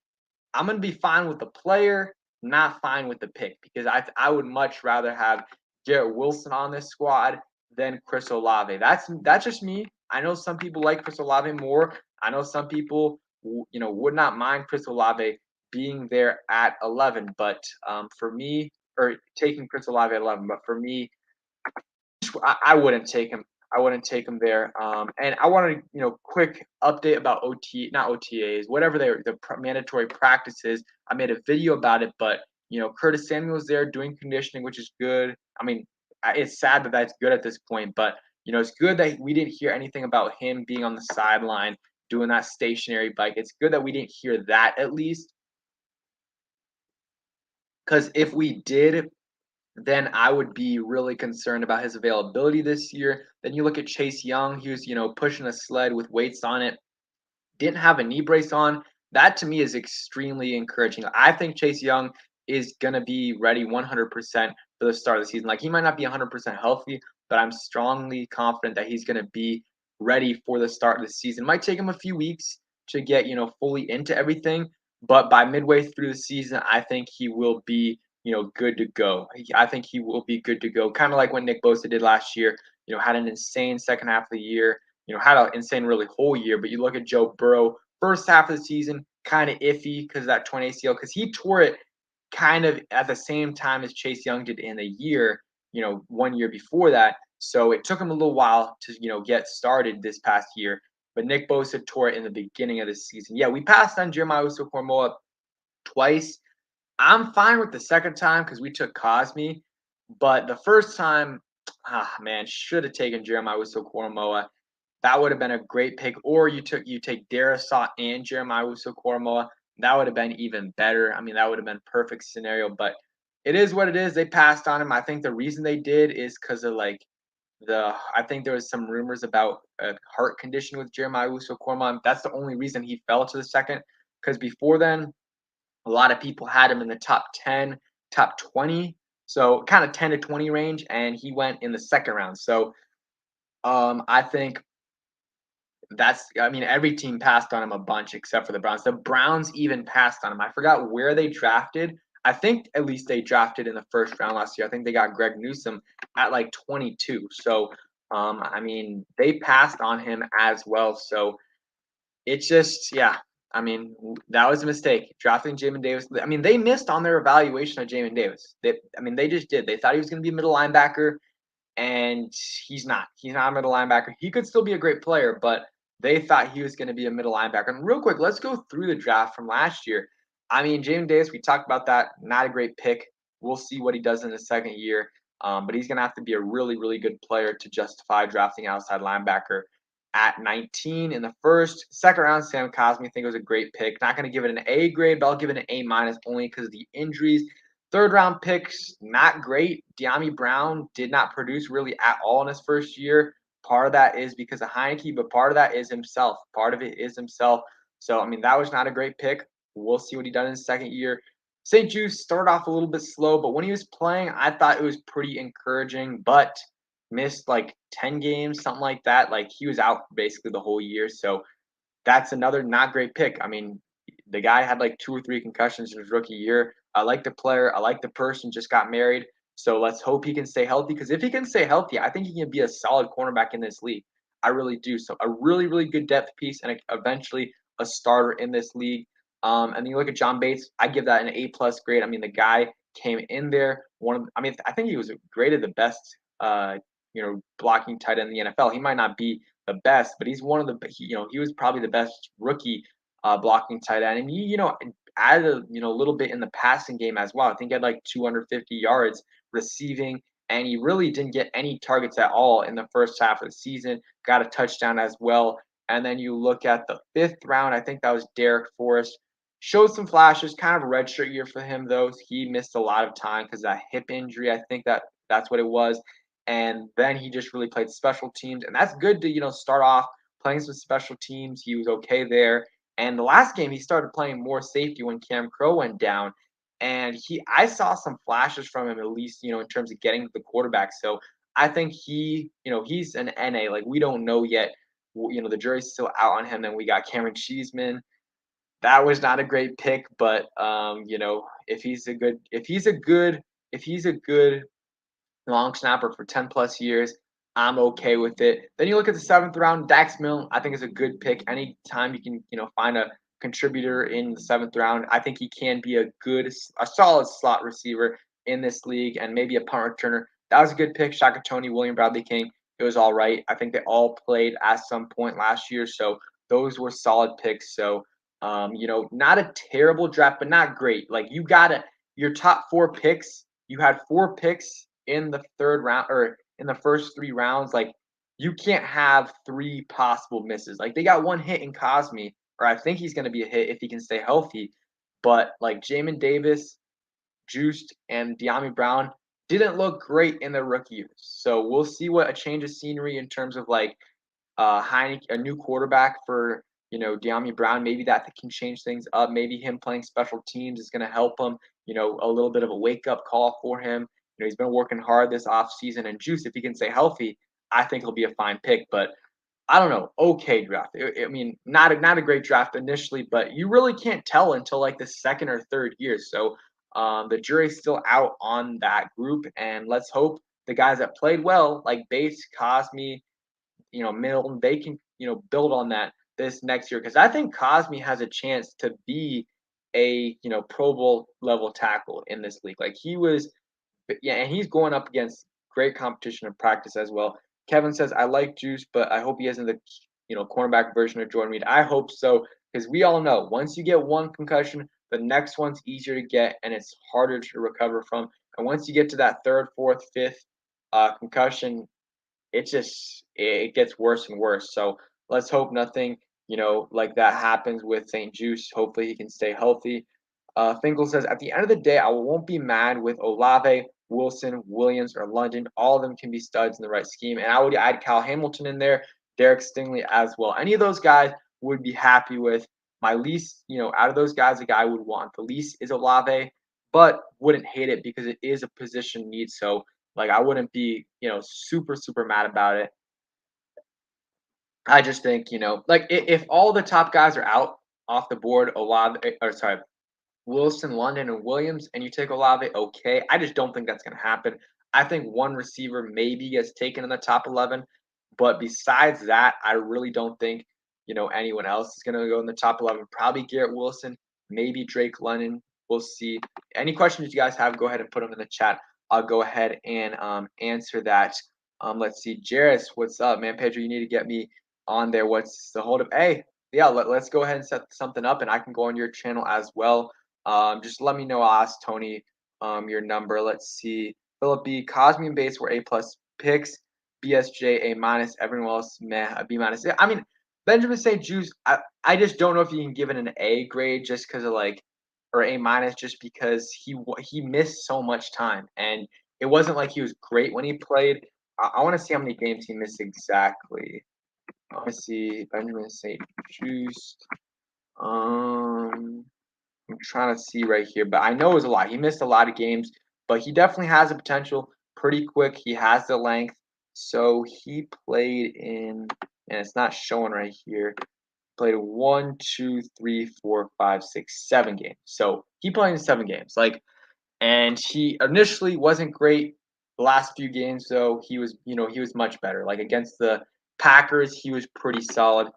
I'm gonna be fine with the player, not fine with the pick because I would much rather have Garrett Wilson on this squad than Chris Olave. That's just me. I know some people like Chris Olave more. I know some people would not mind Chris Olave being there at 11, but for me, or taking Chris Olave at 11, but for me, I wouldn't take him. I wouldn't take him there. And I wanted to, quick update about not OTAs, whatever mandatory practices. I made a video about it, but Curtis Samuel's there doing conditioning, which is good. I mean, it's sad that that's good at this point, but it's good that we didn't hear anything about him being on the sideline doing that stationary bike. It's good that we didn't hear that at least, because if we did, then I would be really concerned about his availability this year. Then you look at Chase Young, he was, pushing a sled with weights on it, didn't have a knee brace on. That to me is extremely encouraging. I think Chase Young is going to be ready 100% for the start of the season. Like he might not be 100% healthy, but I'm strongly confident that he's going to be ready for the start of the season. It might take him a few weeks to get, fully into everything, but by midway through the season, I think he will be, good to go. I think he will be good to go. Kind of like what Nick Bosa did last year, had an insane second half of the year, had an insane really whole year. But you look at Joe Burrow, first half of the season, kind of iffy because of that torn ACL, because he tore it kind of at the same time as Chase Young did in the year, 1 year before that. So it took him a little while to, get started this past year. But Nick Bosa tore it in the beginning of the season. Yeah, we passed on Jeremiah Uso-Cormoa twice. I'm fine with the second time because we took Cosme, but the first time, man, should have taken Jeremiah Uso-Cormoa. That would have been a great pick. Or you take Darisaw and Jeremiah Uso-Cormoa. That would have been even better. I mean, that would have been perfect scenario. But it is what it is. They passed on him. I think the reason they did is because of I think there was some rumors about a heart condition with Jeremiah Uso-Cormoa. That's the only reason he fell to the second. Because before then, a lot of people had him in the top 10, top 20, so kind of 10 to 20 range, and he went in the second round. So I think I mean, every team passed on him a bunch except for the Browns. The Browns even passed on him. I forgot where they drafted. I think at least they drafted in the first round last year. I think they got Greg Newsome at like 22. So, I mean, they passed on him as well. So it's just, yeah. I mean, that was a mistake drafting Jamin Davis. I mean, they missed on their evaluation of Jamin Davis. They just did. They thought he was going to be a middle linebacker, and he's not. He's not a middle linebacker. He could still be a great player, but they thought he was going to be a middle linebacker. And real quick, let's go through the draft from last year. I mean, Jamin Davis, we talked about that. Not a great pick. We'll see what he does in the second year. But he's going to have to be a really, really good player to justify drafting outside linebacker at 19 in the first. Second round, Sam Cosmi, I think it was a great pick. Not going to give it an A grade, but I'll give it an A minus only because of the injuries. Third round picks, not great. De'Ami Brown did not produce really at all in his first year. Part of that is because of Heineke, but part of that is himself. Part of it is himself. So, I mean, that was not a great pick. We'll see what he does in his second year. St. Juice started off a little bit slow, but when he was playing, I thought it was pretty encouraging, but missed like 10 games, something like that. Like he was out basically the whole year. So that's another not great pick. I mean, the guy had like 2 or 3 concussions in his rookie year. I like the player. I like the person. Just got married. So let's hope he can stay healthy. Because if he can stay healthy, I think he can be a solid cornerback in this league. I really do. So a really, really good depth piece and eventually a starter in this league. And then you look at John Bates. I give that an A plus grade. I mean, the guy came in there. I think he was graded the best, blocking tight end in the NFL. He might not be the best, but he's one of the, he was probably the best rookie blocking tight end. And he, added a little bit in the passing game as well. I think he had like 250 yards receiving, and he really didn't get any targets at all in the first half of the season. Got a touchdown as well. And then you look at the 5th round, I think that was Derek Forrest. Showed some flashes, kind of a redshirt year for him though. He missed a lot of time because that hip injury. I think that That's what it was. And then he just really played special teams, and that's good to start off playing some special teams. He was okay there. And the last game, he started playing more safety when Cam Crow went down. And I saw some flashes from him, at least, in terms of getting to the quarterback. So I think he's an NA. Like, we don't know yet. The jury's still out on him. Then we got Cameron Cheeseman. That was not a great pick, but if he's a good long snapper for 10 plus years, I'm okay with it. Then you look at the seventh round, Dax Milne, I think is a good pick. Anytime you can, find a contributor in the seventh round, I think he can be a solid slot receiver in this league and maybe a punt returner. That was a good pick. Shaka Tony, William Bradley King, it was all right. I think they all played at some point last year, so those were solid picks. So, not a terrible draft, but not great. Like, your top four picks, you had four picks in the third round or in the first three rounds. Like, you can't have three possible misses. Like, they got one hit in Cosme, or I think he's going to be a hit if he can stay healthy. But like Jamin Davis, Juiced, and De'Ami Brown didn't look great in their rookie years. So we'll see what a change of scenery in terms of like Heineke, a new quarterback for De'Ami Brown. Maybe that can change things up. Maybe him playing special teams is going to help him. A little bit of a wake up call for him. He's been working hard this offseason, and Juice, if he can stay healthy, I think he'll be a fine pick. But I don't know, okay draft. I mean, not a great draft initially, but you really can't tell until like the second or third year. So the jury's still out on that group, and let's hope the guys that played well, like Bates, Cosme, Milton, they can, build on that this next year. Because I think Cosme has a chance to be a, Pro Bowl level tackle in this league. Like, he was, yeah, and he's going up against great competition in practice as well. Kevin says, I like Juice, but I hope he isn't the, cornerback version of Jordan Reed. I hope so, because we all know once you get one concussion, the next one's easier to get and it's harder to recover from. And once you get to that third, fourth, fifth concussion, it gets worse and worse. So let's hope nothing, like that happens with St. Juice. Hopefully he can stay healthy. Finkel says, at the end of the day, I won't be mad with Olave, Wilson, Williams, or London. All of them can be studs in the right scheme. And I would add Cal Hamilton in there, Derek Stingley as well. Any of those guys would be happy with. My least, out of those guys, the guy I would want the least is Olave, but wouldn't hate it because it is a position need. So, like, I wouldn't be, super, super mad about it. I just think, like, if all the top guys are out off the board, Wilson, London, and Williams, and you take Olave, okay. I just don't think that's going to happen. I think one receiver maybe gets taken in the top 11, but besides that, I really don't think, anyone else is going to go in the top 11. Probably Garrett Wilson, maybe Drake London. We'll see. Any questions you guys have, go ahead and put them in the chat. I'll go ahead and answer that. Let's see. Jairus, what's up, man? Pedro, you need to get me on there. What's the hold up? Hey, yeah, let's go ahead and set something up, and I can go on your channel as well. Just let me know. I'll ask Tony your number. Let's see. Philip B. Cosme and Bates were A plus picks. BSJ A minus. Everyone else meh, a B minus. I mean, Benjamin St. Juice. I just don't know if you can give it an A grade just because of like, or A minus just because he missed so much time, and it wasn't like he was great when he played. I want to see how many games he missed exactly. I want to see Benjamin St. Juice. I'm trying to see right here, but I know it was a lot. He missed a lot of games, but he definitely has the potential. Pretty quick. He has the length. So he played in, and it's not showing right here. Played 1, 2, 3, 4, 5, 6, 7 games. So he played in 7 games. Like, and he initially wasn't great. The last few games, though, he was much better. Like against the Packers, he was pretty solid.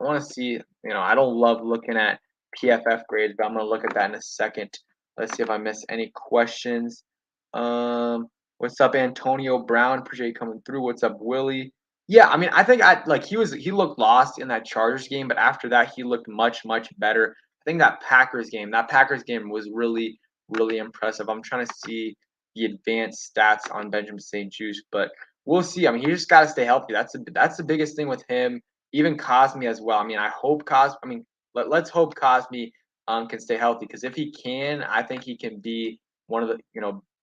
I want to see, I don't love looking at PFF grades, but I'm going to look at that in a second. Let's see if I missed any questions. What's up, Antonio Brown? Appreciate you coming through. What's up, Willie? Yeah, I mean, I think he looked lost in that Chargers game, but after that, he looked much, much better. I think that Packers game was really, really impressive. I'm trying to see the advanced stats on Benjamin St. Juice, but we'll see. I mean, he just got to stay healthy. That's the biggest thing with him. Even Cosme as well. I mean, let's hope Cosme can stay healthy because if he can, I think he can be one of the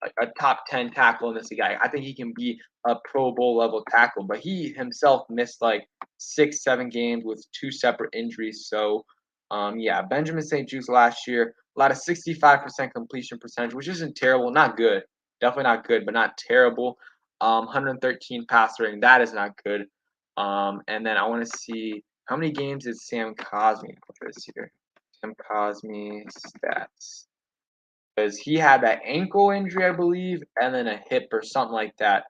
a top 10 tackle in this league. I think he can be a Pro Bowl level tackle, but he himself missed like 6, 7 games with 2 separate injuries. So, yeah, Benjamin St. Juste last year, a lot of 65% completion percentage, which isn't terrible, not good, definitely not good, but not terrible. 113 passer rating, that is not good. And then I want to see how many games did Sam Cosmi play this year? Sam Cosmi stats, because he had that ankle injury, I believe, and then a hip or something like that.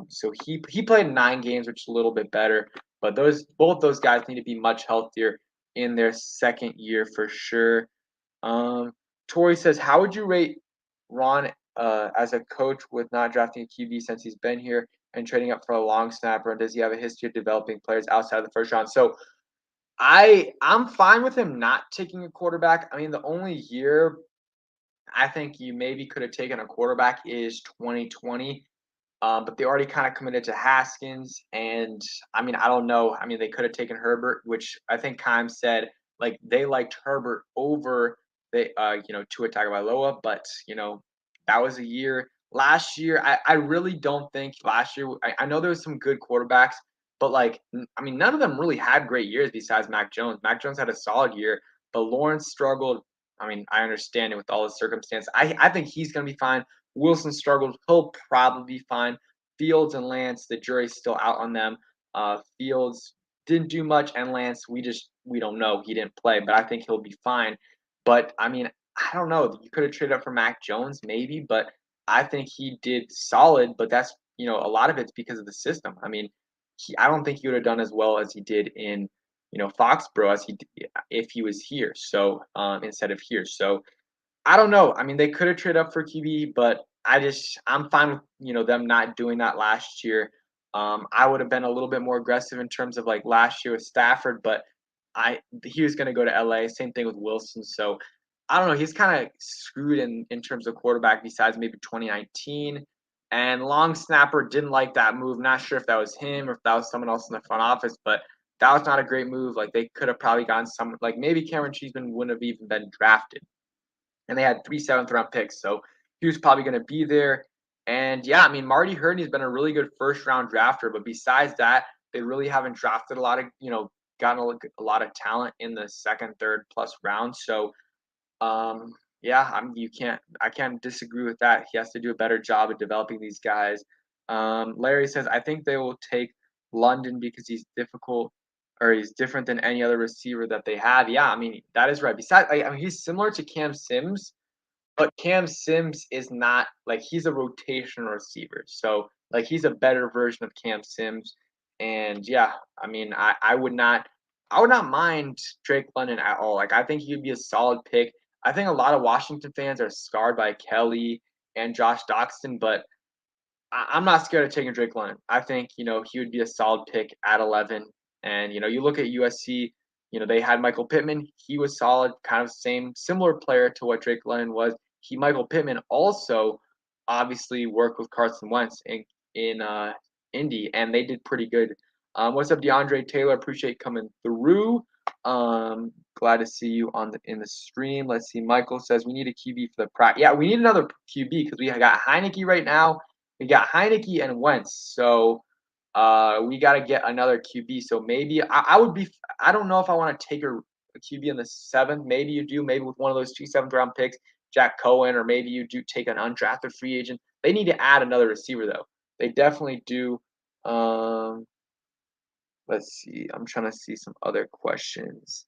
So he played 9 games, which is a little bit better. But both those guys need to be much healthier in their second year for sure. Um, Tori says, how would you rate Ron as a coach with not drafting a QB since he's been here and trading up for a long snapper? And does he have a history of developing players outside of the first round? So I'm fine with him not taking a quarterback. I mean, the only year I think you maybe could have taken a quarterback is 2020, but they already kind of committed to Haskins, and I mean, I don't know. I mean, they could have taken Herbert, which I think Kime said like they liked Herbert over Tua Tagovailoa, but that was a year. Last year, I really don't think last year. I know there was some good quarterbacks, but I mean, none of them really had great years besides Mac Jones. Mac Jones had a solid year, but Lawrence struggled. I mean, I understand it with all the circumstances. I think he's going to be fine. Wilson struggled. He'll probably be fine. Fields and Lance, the jury's still out on them. Fields didn't do much, and Lance, we don't know. He didn't play, but I think he'll be fine. But I mean, I don't know. You could have traded up for Mac Jones, maybe, but I think he did solid. But that's a lot of it's because of the system. I mean, I don't think he would have done as well as he did in Foxborough as he did if he was here. So instead of here, so I don't know. I mean, they could have traded up for QB, but I'm fine with them not doing that last year. I would have been a little bit more aggressive in terms of like last year with Stafford, but he was going to go to LA. Same thing with Wilson. So I don't know. He's kind of screwed in terms of quarterback. Besides maybe 2019, and long snapper didn't like that move. Not sure if that was him or if that was someone else in the front office, but that was not a great move. Like they could have probably gotten someone like maybe Cameron Cheeseman wouldn't have even been drafted, and they had 3 7th-round picks, so he was probably going to be there. And yeah, I mean, Marty Hurney's been a really good first-round drafter, but besides that, they really haven't drafted a lot of, gotten a lot of talent in the second, third plus round. So, yeah, I can't disagree with that. He has to do a better job of developing these guys. Larry says, I think they will take London because he's difficult or he's different than any other receiver that they have. Yeah, I mean, that is right. Besides, I mean, he's similar to Cam Sims, but Cam Sims is not like he's a rotational receiver. So like he's a better version of Cam Sims. And yeah, I mean, I would not mind Drake London at all. Like I think he would be a solid pick. I think a lot of Washington fans are scarred by Kelly and Josh Doxson, but I'm not scared of taking Drake London. I think, he would be a solid pick at 11. And, you look at USC, they had Michael Pittman. He was solid, kind of similar player to what Drake London was. Michael Pittman also obviously worked with Carson Wentz in Indy, and they did pretty good. What's up, DeAndre Taylor? Appreciate coming through. Glad to see you in the stream. Let's see. Michael says we need a QB for the practice. Yeah, we need another QB because we got Heineke right now. We got Heineke and Wentz, so we got to get another QB. So maybe I would be. I don't know if I want to take a QB in the 7th. Maybe you do. Maybe with one of those 2 7th-round picks, Jack Cohen, or maybe you do take an undrafted free agent. They need to add another receiver though. They definitely do. Let's see. I'm trying to see some other questions.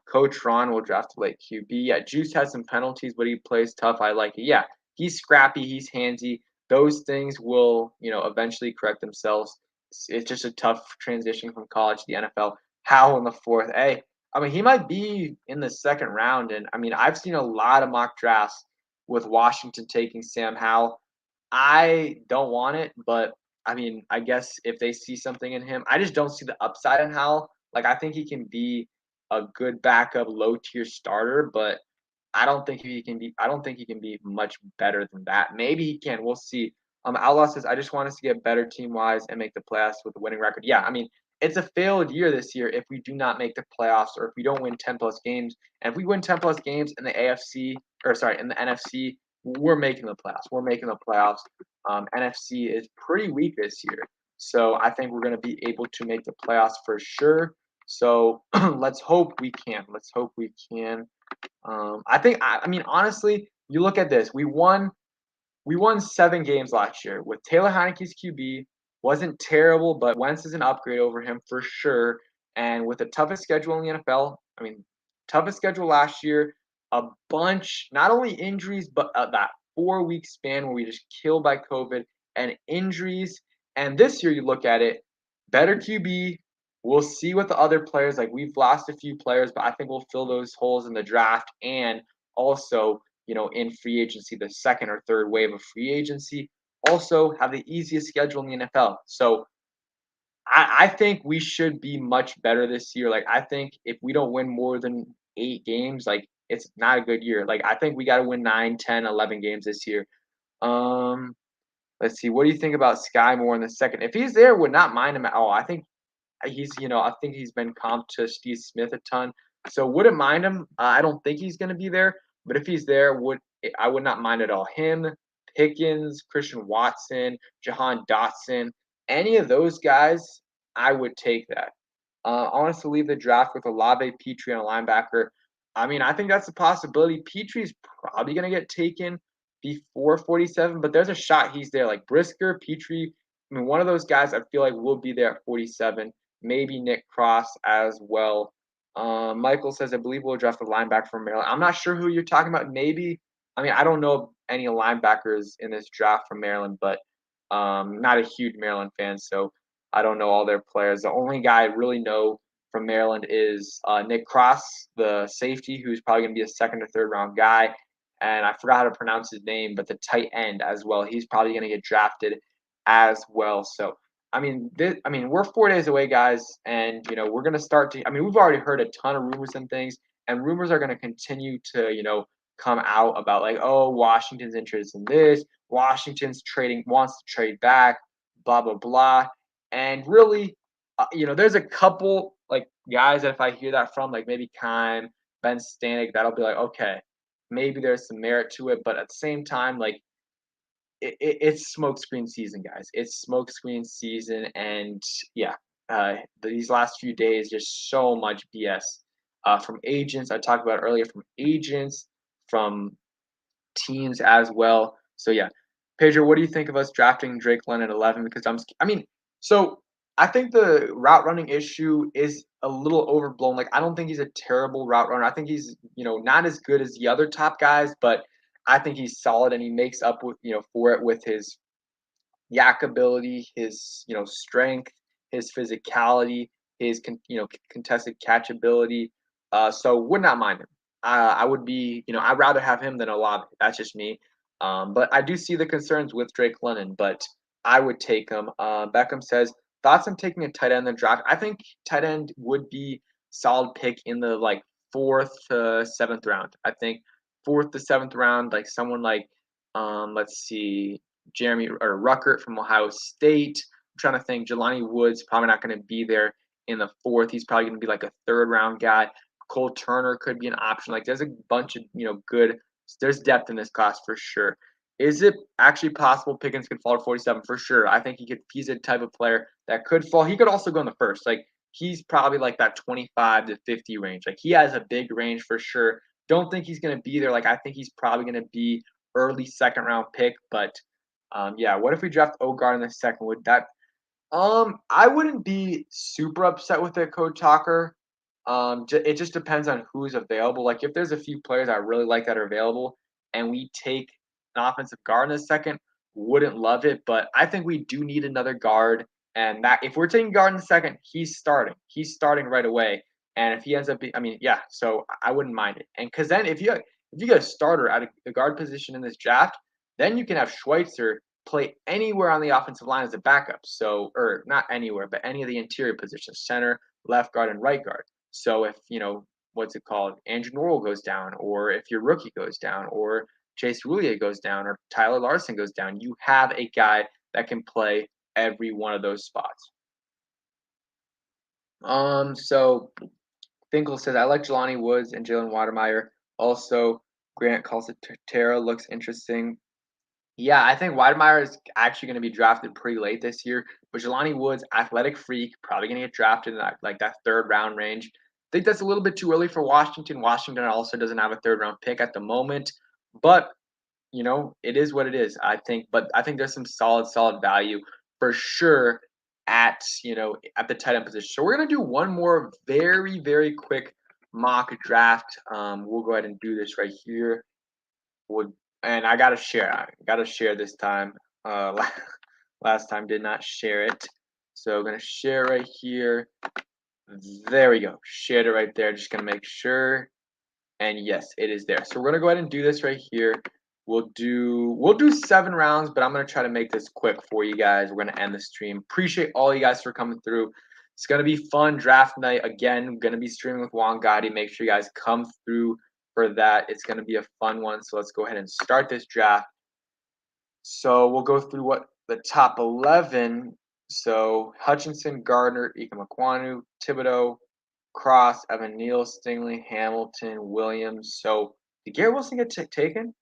Coach Ron will draft a late QB. Yeah, Juice has some penalties, but he plays tough. I like it. Yeah, he's scrappy. He's handsy. Those things will, eventually correct themselves. It's just a tough transition from college to the NFL. Howell in the 4th. Hey, I mean, he might be in the 2nd round. And, I mean, I've seen a lot of mock drafts with Washington taking Sam Howell. I don't want it, but I mean, I guess if they see something in him, I just don't see the upside in Howell. Like, I think he can be a good backup, low tier starter, but I don't think he can be. I don't think he can be much better than that. Maybe he can. We'll see. Outlaw says, I just want us to get better team wise and make the playoffs with a winning record. Yeah, I mean, it's a failed year this year if we do not make the playoffs or if we don't win 10 plus games. And if we win 10 plus games in the AFC in the NFC, we're making the playoffs. We're making the playoffs. NFC is pretty weak this year, so I think we're going to be able to make the playoffs for sure. So let's hope we can. Let's hope we can. I mean, honestly, you look at this. We won 7 games last year with Taylor Heineke's QB. Wasn't terrible, but Wentz is an upgrade over him for sure. And with the toughest schedule in the NFL, I mean, toughest schedule last year, a bunch, not only injuries, but that 4-week span where we just killed by COVID and injuries. And this year, you look at it, better QB. We'll see what the other players like. We've lost a few players, but I think we'll fill those holes in the draft and also in free agency, the second or third wave of free agency, also have the easiest schedule in the NFL. So I think we should be much better this year. Like, I think if we don't win more than 8 games, like, it's not a good year. Like, I think we got to win 9, 10, 11 games this year. Um, let's see. What do you think about Sky Moore in the second? If he's there, would not mind him at all. I think he's been comped to Steve Smith a ton, so wouldn't mind him. I don't think he's going to be there, but if he's there, I would not mind at all. Him, Pickens, Christian Watson, Jahan Dotson, any of those guys, I would take that. I want us to leave the draft with Olave, Petrie, and a linebacker. I mean, I think that's a possibility. Petrie's probably going to get taken before 47, but there's a shot he's there. Like Brisker, Petrie, I mean, one of those guys I feel like will be there at 47. Maybe Nick Cross as well. Michael says, I believe we'll draft a linebacker from Maryland. I'm not sure who you're talking about. Maybe. I mean, I don't know any linebackers in this draft from Maryland, but not a huge Maryland fan, so I don't know all their players. The only guy I really know from Maryland is Nick Cross, the safety, who's probably going to be a second or third round guy. And I forgot how to pronounce his name, but the tight end as well. He's probably going to get drafted as well. So we're 4 days away, guys, and we're gonna start to. I mean, we've already heard a ton of rumors and things, and rumors are gonna continue to come out about like, oh, Washington's interested in this, Washington's trading wants to trade back, blah blah blah, and really, there's a couple like guys that if I hear that from, like maybe Kime, Ben Stanek, that'll be like, okay, maybe there's some merit to it, but at the same time, like it's smokescreen season, guys. It's smokescreen season, and yeah, these last few days, just so much BS from agents. I talked about earlier from agents, from teams as well. So yeah, Pedro, what do you think of us drafting Drake London at 11? Because so I think the route running issue is a little overblown. Like, I don't think he's a terrible route runner. I think he's not as good as the other top guys, but I think he's solid and he makes up with for it with his yak ability, his strength, his physicality, his contested catch ability. So would not mind him. I would be I'd rather have him than Olave. That's just me. But I do see the concerns with Drake London, but I would take him. Beckham says thoughts on taking a tight end in the draft. I think tight end would be solid pick in the like 4th to 7th round. I think 4th to 7th round, like someone like let's see, Jeremy or Ruckert from Ohio State. I'm trying to think. Jelani Woods probably not going to be there in the 4th. He's probably going to be like a 3rd round guy. Cole Turner could be an option. Like there's a bunch of good. There's depth in this class for sure. Is it actually possible Pickens could fall to 47? For sure. I think he could. He's a type of player that could fall. He could also go in the 1st. Like he's probably like that 25 to 50 range. Like he has a big range for sure. Don't think he's going to be there. Like I think he's probably going to be early 2nd round pick. But yeah, what if we draft Ogard in the 2nd? Would that I wouldn't be super upset with it, Code Talker. It just depends on who's available. Like if there's a few players I really like that are available, and we take an offensive guard in a 2nd, wouldn't love it. But I think we do need another guard, and that if we're taking guard in the 2nd, he's starting. He's starting right away. And if he ends up, yeah. So I wouldn't mind it. And because then if you get a starter at the guard position in this draft, then you can have Schweitzer play anywhere on the offensive line as a backup. So, or not anywhere, but any of the interior positions, center, left guard, and right guard. So if, what's it called? Andrew Norwell goes down, or if your rookie goes down, or Chase Roulier goes down, or Tyler Larson goes down, you have a guy that can play every one of those spots. So Finkel says, I like Jelani Woods and Jalen Watermeyer. Also, Grant Calcaterra looks interesting. Yeah, I think Weidmeyer is actually going to be drafted pretty late this year. But Jelani Woods, athletic freak, probably going to get drafted in that third round range. I think that's a little bit too early for Washington. Washington also doesn't have a third round pick at the moment, but it is what it is. I think there's some solid value for sure at the tight end position. So we're gonna do one more very quick mock draft. We'll go ahead and do this right here. Would and I gotta share. I gotta share this time. Last time did not share it, so I'm gonna share right here. There we go. Shared it right there. Just gonna make sure. And yes, it is there. So we're gonna go ahead and do this right here. We'll do 7 rounds, but I'm gonna try to make this quick for you guys. We're gonna end the stream. Appreciate all you guys for coming through. It's gonna be fun draft night again. Gonna be streaming with Juan Gotti. Make sure you guys come through for that. It's gonna be a fun one. So let's go ahead and start this draft. So we'll go through what the top 11. So Hutchinson, Gardner, Ika Makwanu, Thibodeau, Cross, Evan Neal, Stingley, Hamilton, Williams. So did Garrett Wilson get taken?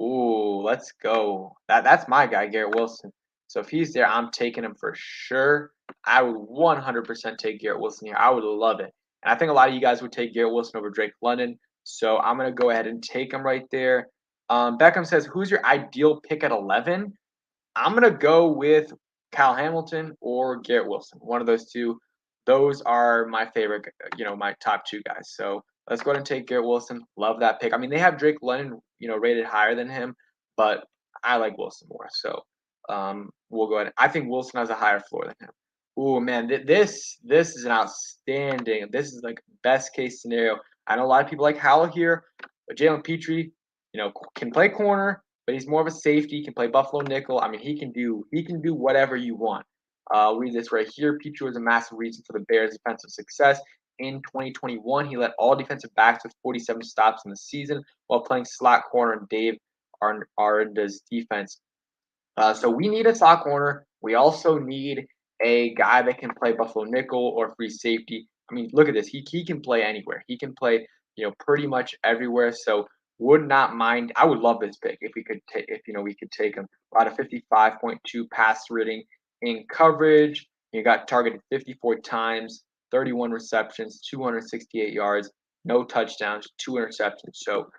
Ooh, let's go. That's my guy, Garrett Wilson. So if he's there, I'm taking him for sure. I would 100% take Garrett Wilson here. I would love it. And I think a lot of you guys would take Garrett Wilson over Drake London. So I'm going to go ahead and take him right there. Beckham says, who's your ideal pick at 11? I'm going to go with Kyle Hamilton or Garrett Wilson. One of those two. Those are my favorite, my top two guys. So let's go ahead and take Garrett Wilson. Love that pick. I mean, they have Drake London, rated higher than him, but I like Wilson more. So we'll go ahead. I think Wilson has a higher floor than him. Oh man, this is an outstanding. This is like best case scenario. I know a lot of people like Howell here, but Jalen Petrie, can play corner, but he's more of a safety. He can play Buffalo nickel. I mean, he can do whatever you want. I'll read this right here. Petrie was a massive reason for the Bears' defensive success. In 2021, he led all defensive backs with 47 stops in the season while playing slot corner in Dave Aranda's defense. So we need a slot corner. We also need a guy that can play Buffalo nickel or free safety. I mean, look at this. He can play anywhere. He can play, pretty much everywhere. So would not mind. I would love this pick if we could we could take him. Out of 55.2 pass rating in coverage. He got targeted 54 times, 31 receptions, 268 yards, no touchdowns, 2 interceptions. So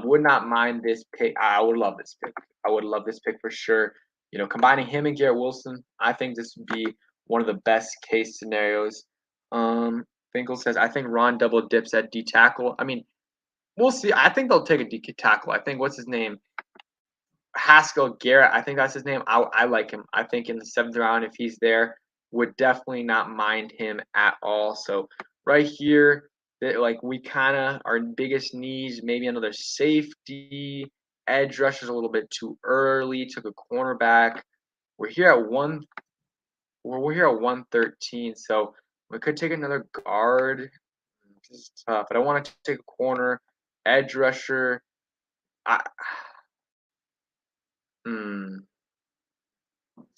would not mind this pick. I would love this pick. I would love this pick for sure. Combining him and Garrett Wilson, I think this would be one of the best case scenarios. Finkel says, I think Ron double dips at D tackle. I mean, we'll see. I think they'll take a D tackle. I think what's his name? Haskell Garrett. I think that's his name. I like him. I think in the 7th round, if he's there, would definitely not mind him at all. So right here, we kind of our biggest needs, maybe another safety. Edge rusher's a little bit too early. Took a cornerback. We're here at 113, so we could take another guard. This is tough. I don't want to take a corner, edge rusher. I,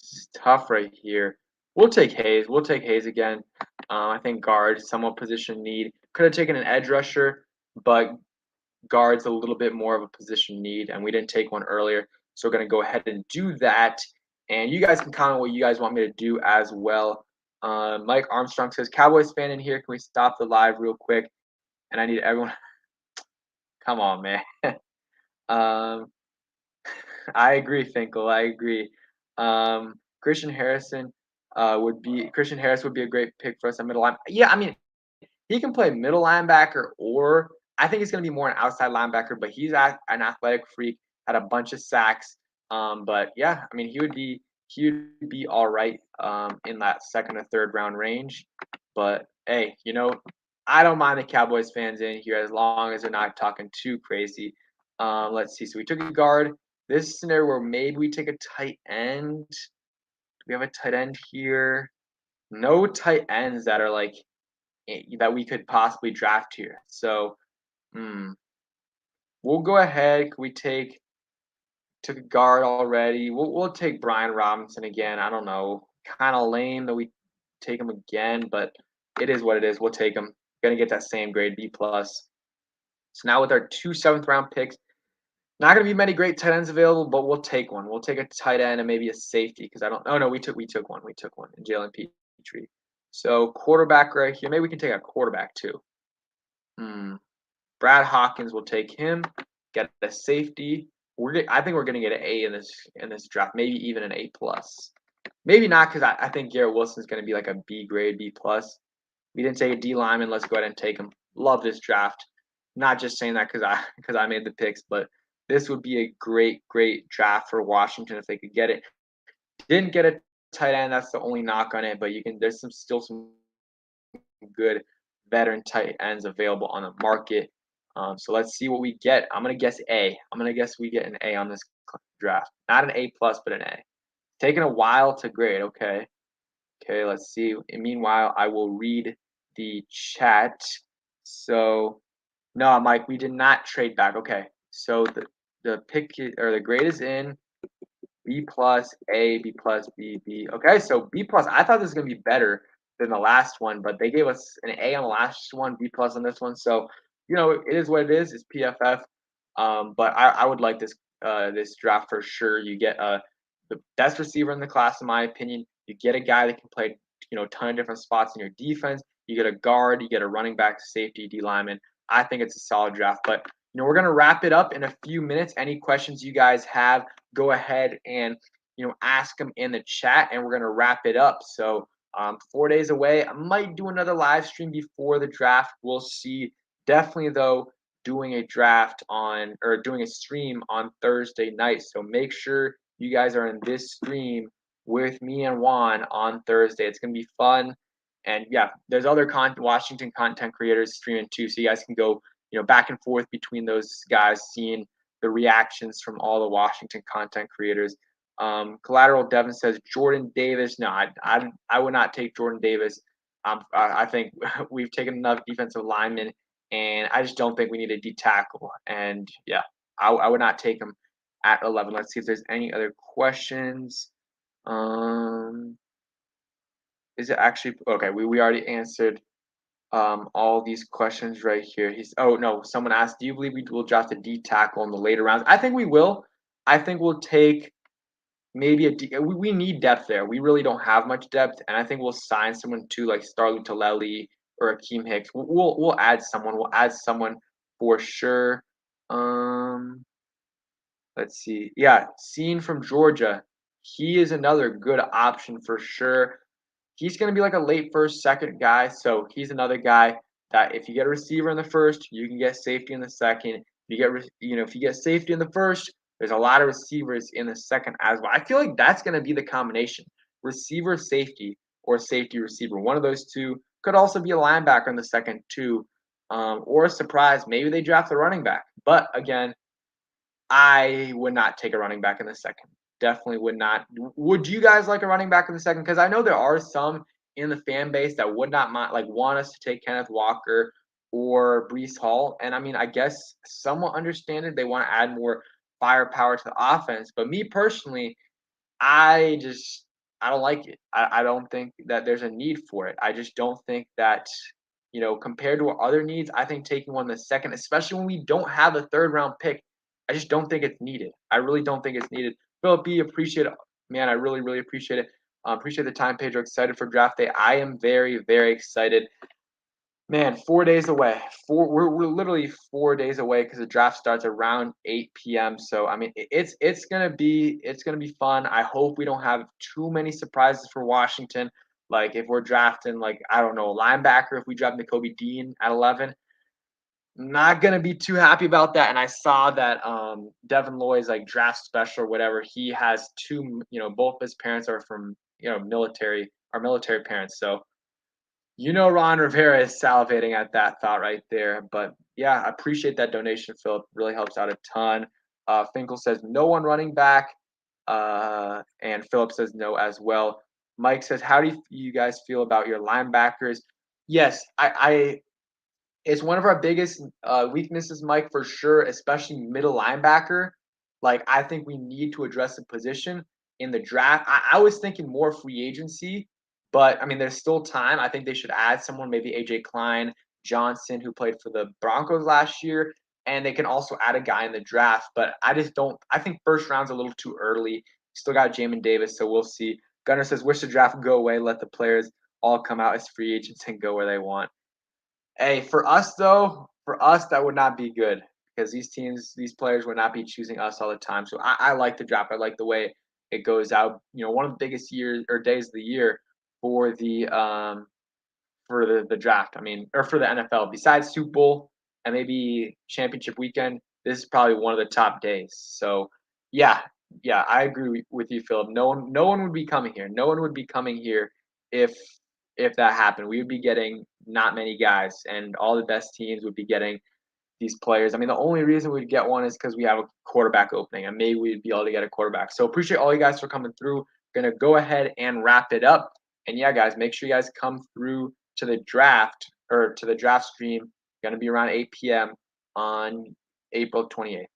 it's tough right here. We'll take Hayes. We'll take Hayes again. I think guard, somewhat position need. Could have taken an edge rusher, but guard's a little bit more of a position need, and we didn't take one earlier. So we're going to go ahead and do that. And you guys can comment what you guys want me to do as well. Mike Armstrong says, Cowboys fan in here. Can we stop the live real quick? And I need everyone. Come on, man. I agree, Finkel. I agree. Christian Harris would be a great pick for us at middle line. Yeah, I mean, he can play middle linebacker, or I think he's going to be more an outside linebacker, but he's an athletic freak, had a bunch of sacks. But yeah, I mean, he would be all right in that 2nd or 3rd round range. But hey, I don't mind the Cowboys fans in here as long as they're not talking too crazy. Let's see. So we took a guard. This is scenario where maybe we take a tight end. Do we have a tight end here? No tight ends that are that we could possibly draft here. So, we'll go ahead. Could we took a guard already? We'll take Brian Robinson again. I don't know. Kind of lame that we take him again, but it is what it is. We'll take him. Gonna get that same grade, B plus. So now with our 2 7th round picks, Not gonna be many great tight ends available, but we'll take one. We'll take a tight end and maybe a safety because I don't. Oh no, we took one in Jalen Petrie. So quarterback right here. Maybe we can take a quarterback too. Hmm. Brad Hawkins will take him. Get a safety. I think we're gonna get an A in this draft. Maybe even an A plus. Maybe not because I think Garrett Wilson's gonna be like a B grade, B plus. We didn't take a D lineman. Let's go ahead and take him. Love this draft. Not just saying that because I made the picks, but this would be a great draft for Washington if they could get it. Didn't get a tight end. That's the only knock on it. But you can. There's some good veteran tight ends available on the market. So let's see what we get. I'm gonna guess A. I'm gonna guess we get an A on this draft. Not an A plus, but an A. Taking a while to grade. Okay. Okay, let's see. And meanwhile, I will read the chat. So, no, Mike, we did not trade back. Okay, so the or the grade is in. B plus, A, B plus, B, B. Okay, so B plus. I thought this was gonna be better than the last one, but they gave us an A on the last one, B plus on this one. So, it is what it is. It's PFF. But I would like this draft for sure. You get the best receiver in the class, in my opinion. You get a guy that can play, a ton of different spots in your defense. You get a guard, you get a running back, safety, D lineman. I think it's a solid draft. But we're gonna wrap it up in a few minutes. Any questions you guys have, go ahead and ask them in the chat, and we're gonna wrap it up. So 4 days away. I might do another live stream before the draft. We'll see. Definitely though, doing a draft on or doing a stream on Thursday night. So make sure you guys are in this stream with me and Juan on Thursday. It's gonna be fun. And yeah, there's other Washington content creators streaming too, so you guys can go back and forth between those guys, seeing the reactions from all the Washington content creators. Collateral Devin says Jordan Davis. No, I would not take Jordan Davis. I think we've taken enough defensive linemen, and I just don't think we need a D tackle. And yeah, I would not take him at 11. Let's see if there's any other questions. Um, is it actually okay? We already answered all these questions right here. Oh no, someone asked, do you believe we will draft a D tackle in the later rounds? I think we will. I think we'll take maybe we need depth there. We really don't have much depth, and I think we'll sign someone too, like Starley Taleli or Akeem Hicks. We'll add someone. We'll add someone for sure. Um, let's see. Yeah, Scene from Georgia. He is another good option for sure. He's going to be like a late first, second guy. So he's another guy that if you get a receiver in the first, you can get safety in the second. If you get safety in the first, there's a lot of receivers in the second as well. I feel like that's going to be the combination: receiver, safety, or safety receiver. One of those two could also be a linebacker in the second too, or a surprise. Maybe they draft a running back. But again, I would not take a running back in the second. Definitely would not. Would you guys like a running back in the second? Because I know there are some in the fan base that would not want us to take Kenneth Walker or Brees Hall. And I mean, I guess somewhat understand it. They want to add more firepower to the offense. But me personally, I don't like it. I don't think that there's a need for it. I just don't think that, compared to our other needs, I think taking one in the second, especially when we don't have a third round pick, I just don't think it's needed. I really don't think it's needed. Philip B, appreciate it. Man, I really appreciate it. Appreciate the time, Pedro. Excited for draft day. I am very excited. Man, 4 days away. We're literally 4 days away because the draft starts around 8 p.m. So I mean, it's gonna be fun. I hope we don't have too many surprises for Washington. Like if we're drafting like I don't know, a linebacker, if we draft Nakobe Dean at 11, not gonna be too happy about that. And I saw that Devin Lloyd's like draft special or whatever. He has two, both his parents are from military parents. So Ron Rivera is salivating at that thought right there. But yeah, I appreciate that donation, Philip. Really helps out a ton. Finkel says no one running back. And Philip says no as well. Mike says, how do you guys feel about your linebackers? Yes, I it's one of our biggest weaknesses, Mike, for sure, especially middle linebacker. Like, I think we need to address the position in the draft. I was thinking more free agency, but I mean, there's still time. I think they should add someone, maybe AJ Klein, Johnson, who played for the Broncos last year, and they can also add a guy in the draft. But I just don't. I think first round's a little too early. Still got Jamin Davis, so we'll see. Gunner says, "Wish the draft would go away. Let the players all come out as free agents and go where they want." Hey, for us though, for us that would not be good because these teams, these players would not be choosing us all the time. So I like the draft. I like the way it goes out. One of the biggest years or days of the year for the draft. I mean, or for the NFL. Besides Super Bowl and maybe championship weekend, this is probably one of the top days. So yeah, yeah, I agree with you, Philip. No one would be coming here. No one would be coming here if that happened. We would be getting not many guys, and all the best teams would be getting these players. I mean, the only reason we'd get one is because we have a quarterback opening, and maybe we'd be able to get a quarterback. So appreciate all you guys for coming through. Gonna go ahead and wrap it up. And yeah, guys, make sure you guys come through to the draft or to the draft stream. Gonna be around 8 p.m. on April 28th.